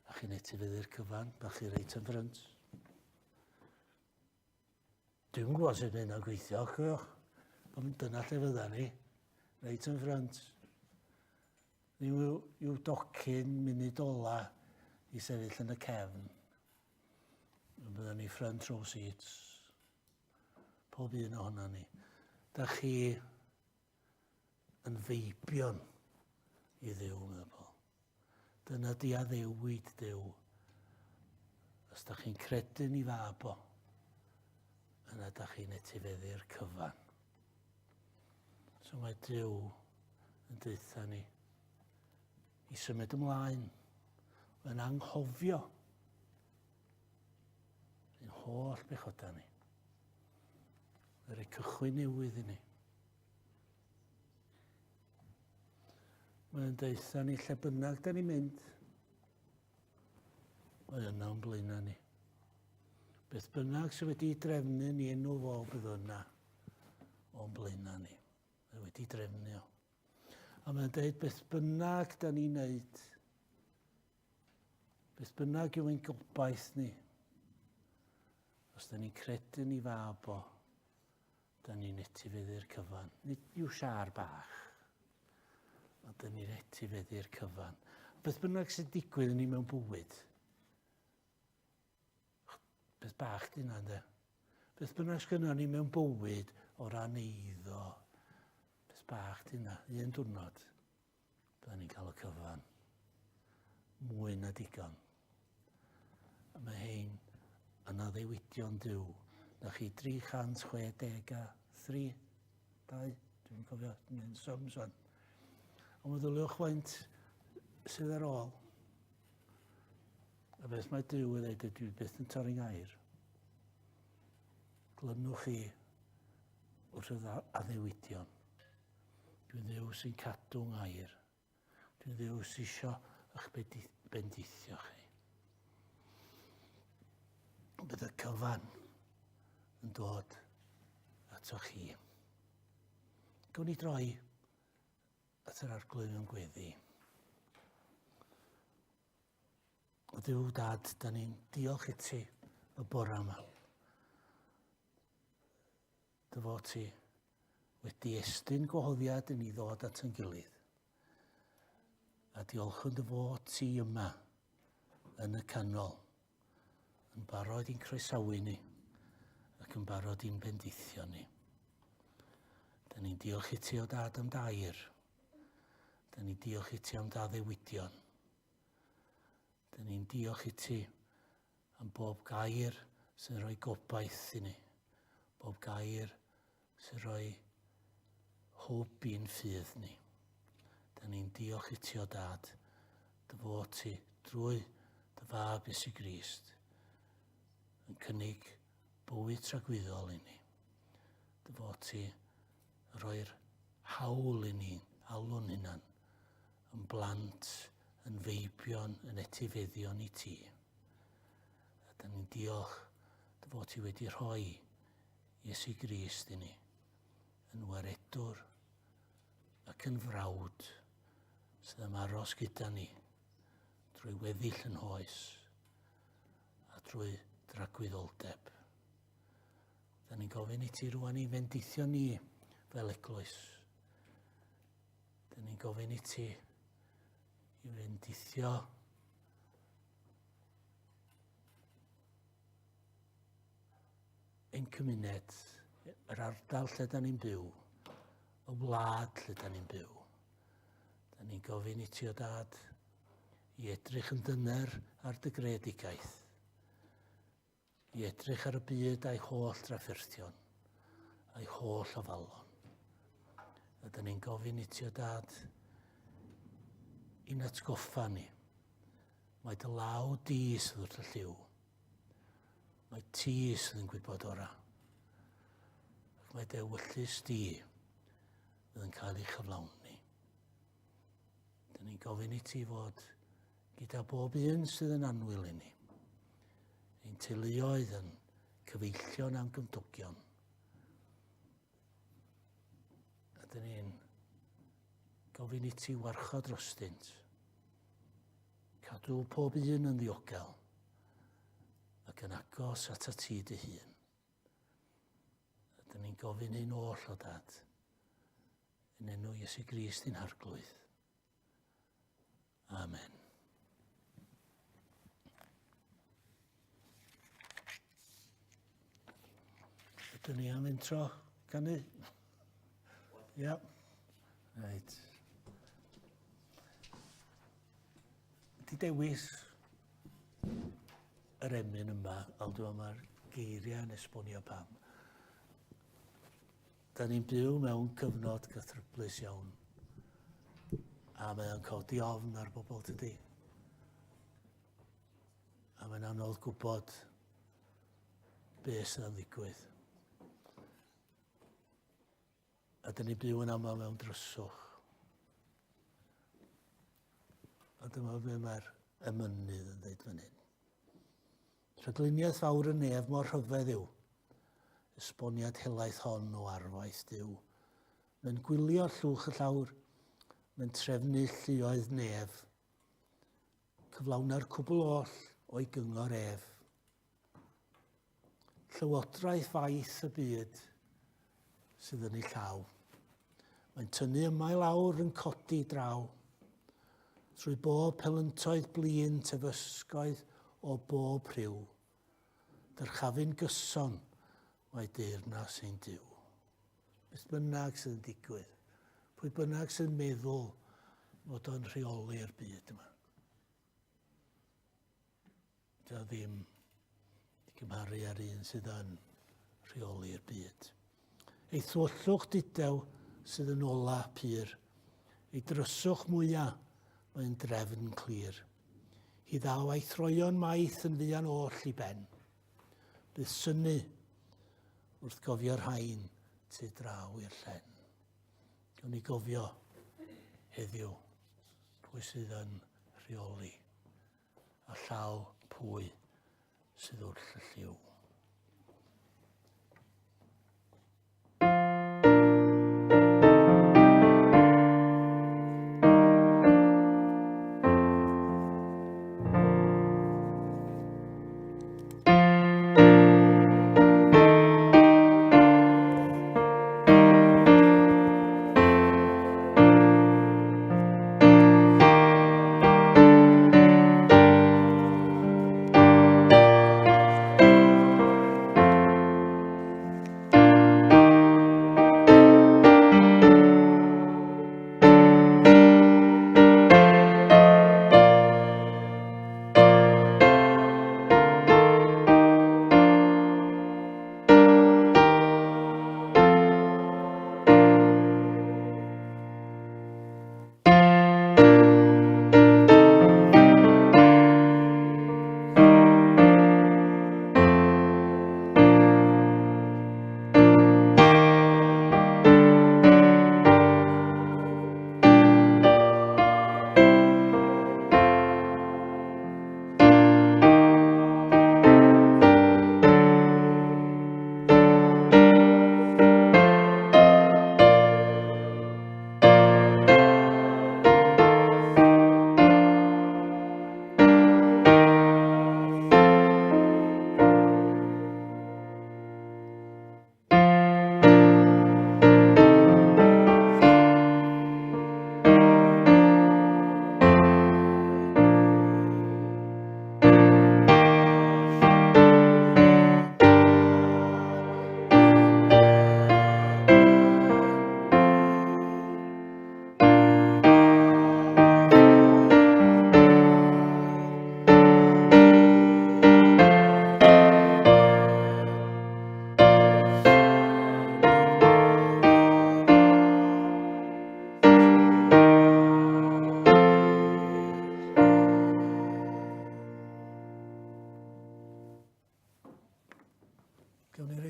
A chi'n etifeddu'r cyfan, bach chi reit yn ffrynt. Dwi'n gwybod sy'n mynd o gweithio, chwioch. Ond dyna lle fydda ni, reit yn ffrynt. I'w docyn munud ola i sefyll yn y cefn. Bydda ni front row seats. Pob un ohono ni. Da chi yn feibion i Dduw, medda Paul. Dyna di addewid Dduw. Os da chi'n credu'n i fab o, yna da chi'n etifeddu'r cyfan. So mae Dduw yn dweutha ni i symud ymlaen. Mae'n anghofio. Yn holl bechoda ni. Mae'n rhoi cychwyn newydd i ni. Mae'n deitha ni lle bynnag da ni'n mynd. Mae yna o'n blaena ni. Beth bynnag sydd wedi drefnu ni enw fo bydd yna o'n blaena ni. Mae wedi drefnu o. A mae'n deud beth bynnag da ni'n neud. Beth bynnag yw ein gobaith ni. Os da ni'n credu'n i fab o, da ni'n etifeddu'r cyfan. Nid yw siar bach. A da ni'n etifeddu'r cyfan. Beth bynnag sy'n digwydd ni mewn bywyd. Beth bach di na, de. Beth bynnag sgynno ni mewn bywyd o ran eiddo. Beth bach di na, un diwrnod. Bydda ni'n cael y cyfan. Mwy na digon. A mae hein yn addewidion Duw. Na chi 363, 2, dwi'n cofio, dwi'n sums o'n. Ond meddyliwch faint sydd ar ôl. A beth mae Duw yn dweud, dwi byth yn torri'n air. Glynwch chi wrth y addewidion. Dwi'n Dduw sy'n cadw'n air. Dwi'n Dduw sy'n isio eich bendithio chi. Bydd y cyfan yn dod ato chi. Gawn ni droi at yr arglwydd gweddi. O Dduw Dad, da ni'n diolch i ti y bore yma. Dy fod ti wedi estyn gwahoddiad i ni ddod at yn gilydd. A diolch yn dy fod ti yma yn y canol, yn barod i'n croesawu ni ac yn barod i'n bendithio ni. Da ni'n diolch i ti o Dad am dair. Da ni'n diolch i ti am ddaddewidion. Da ni'n diolch i ti am bob gair sy'n rhoi gobaith i ni. Bob gair sy'n rhoi hwb i'n ffydd ni. Da ni'n diolch i ti o dad, dy fod ti drwy dy fab Iesu Grist yn cynnig bywyd tragwyddol i ni. Dy fod ti rhoi'r hawl i ni, alw'n hunan, yn blant, yn feibion, yn etifeddion i ti. A da ni'n diolch dy fod ti wedi rhoi Iesu Grist i ni, yn waredwr ac yn frawd sydd am aros gyda ni drwy weddill yn hoes a drwy dragwyddoldeb. Da ni'n gofyn i ti rwan i fendithio ni fel eglwys. Da ni'n gofyn i ti i fendithio ein cymuned, yr ardal lle da ni'n byw, y wlad lle da ni'n byw. Da ni'n gofyn i ti o dad i edrych yn dyner ar dy greadigaeth, i edrych ar y byd a'i holl drafferthion, a'i holl ofalon. A da ni'n gofyn i ti o dad i'n atgoffa ni. Mae dy law di sydd wrth y lliw. Mae ti sydd yn gwybod ora. Ac mae dewyllus di fydd yn cael ei chyflawni. Da ni'n gofyn i ti fod gyda bob un sydd yn anwyl i ni. Ein teuluoedd yn cyfeillion am gymdogion. A da ni'n gofyn i ti warchod drostynt. Cadw pob un yn ddiogel ac yn agos at y ti dy hun. A da ni'n gofyn ein oll o dad yn enw Iesu Grist i'n harglwydd. Amen. Ydyn ni am intro canu? Ia. Reit. Di dewis yr emyn yma, ond dwi'n mae'r geiriau yn esbonio pam. Da ni'n byw mewn cyfnod gythryblus iawn. A mae'n codi ofn ar bobl tydi. A mae'n anodd gwybod beth sydd yn ddigwydd. A da ni'n byw yn aml mewn dryswch. A dyma be mae'r emynydd yn dweud fan hyn. Rhagluniaeth fawr y nef mor rhyfedd yw. Esboniad helaeth hon o arwaith Duw. Mae'n gwylio llwch y llawr. Mae'n trefnu lluoedd nef. Cyflawna'r cwbl oll o'i gyngor ef. Llywodraeth faith y byd sydd yn ei llaw. Mae'n tynnu yma i lawr yn codi draw. Trwy bob pelyntoedd blin tefysgoedd o bob rhyw. Dyrchafu'n gyson mae deyrnas ein Duw. Beth bynnag sydd yn digwydd. Pwy bynnag sy'n meddwl fod o'n rheoli'r byd yma. Dio ddim i gymharu ar un sydd yn rheoli'r byd. Ei thwllwch didew sydd yn ola pyr. Ei dryswch mwyaf mae'n drefn clir. Hi ddaw a'i throion maith yn fuan oll i ben. Bydd syni wrth gofio'r rhain tu draw i'r llen. Gawn ni gofio heddiw pwy sydd yn rheoli a llaw pwy sydd wrth y lliw.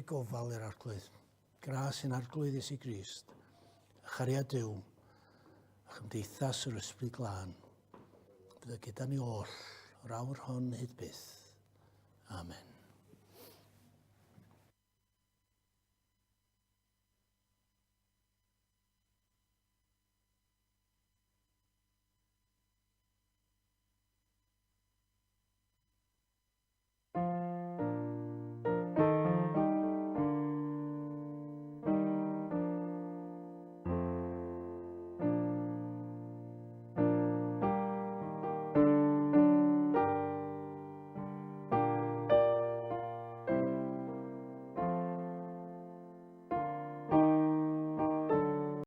ei gofal i'r arglwydd. Gras yn arglwydd Iesu Grist, a chariad Duw, a chymdeithas yr ysbryd glân. Bydd gyda ni oll, o'r awr hon hyd byth. Amen.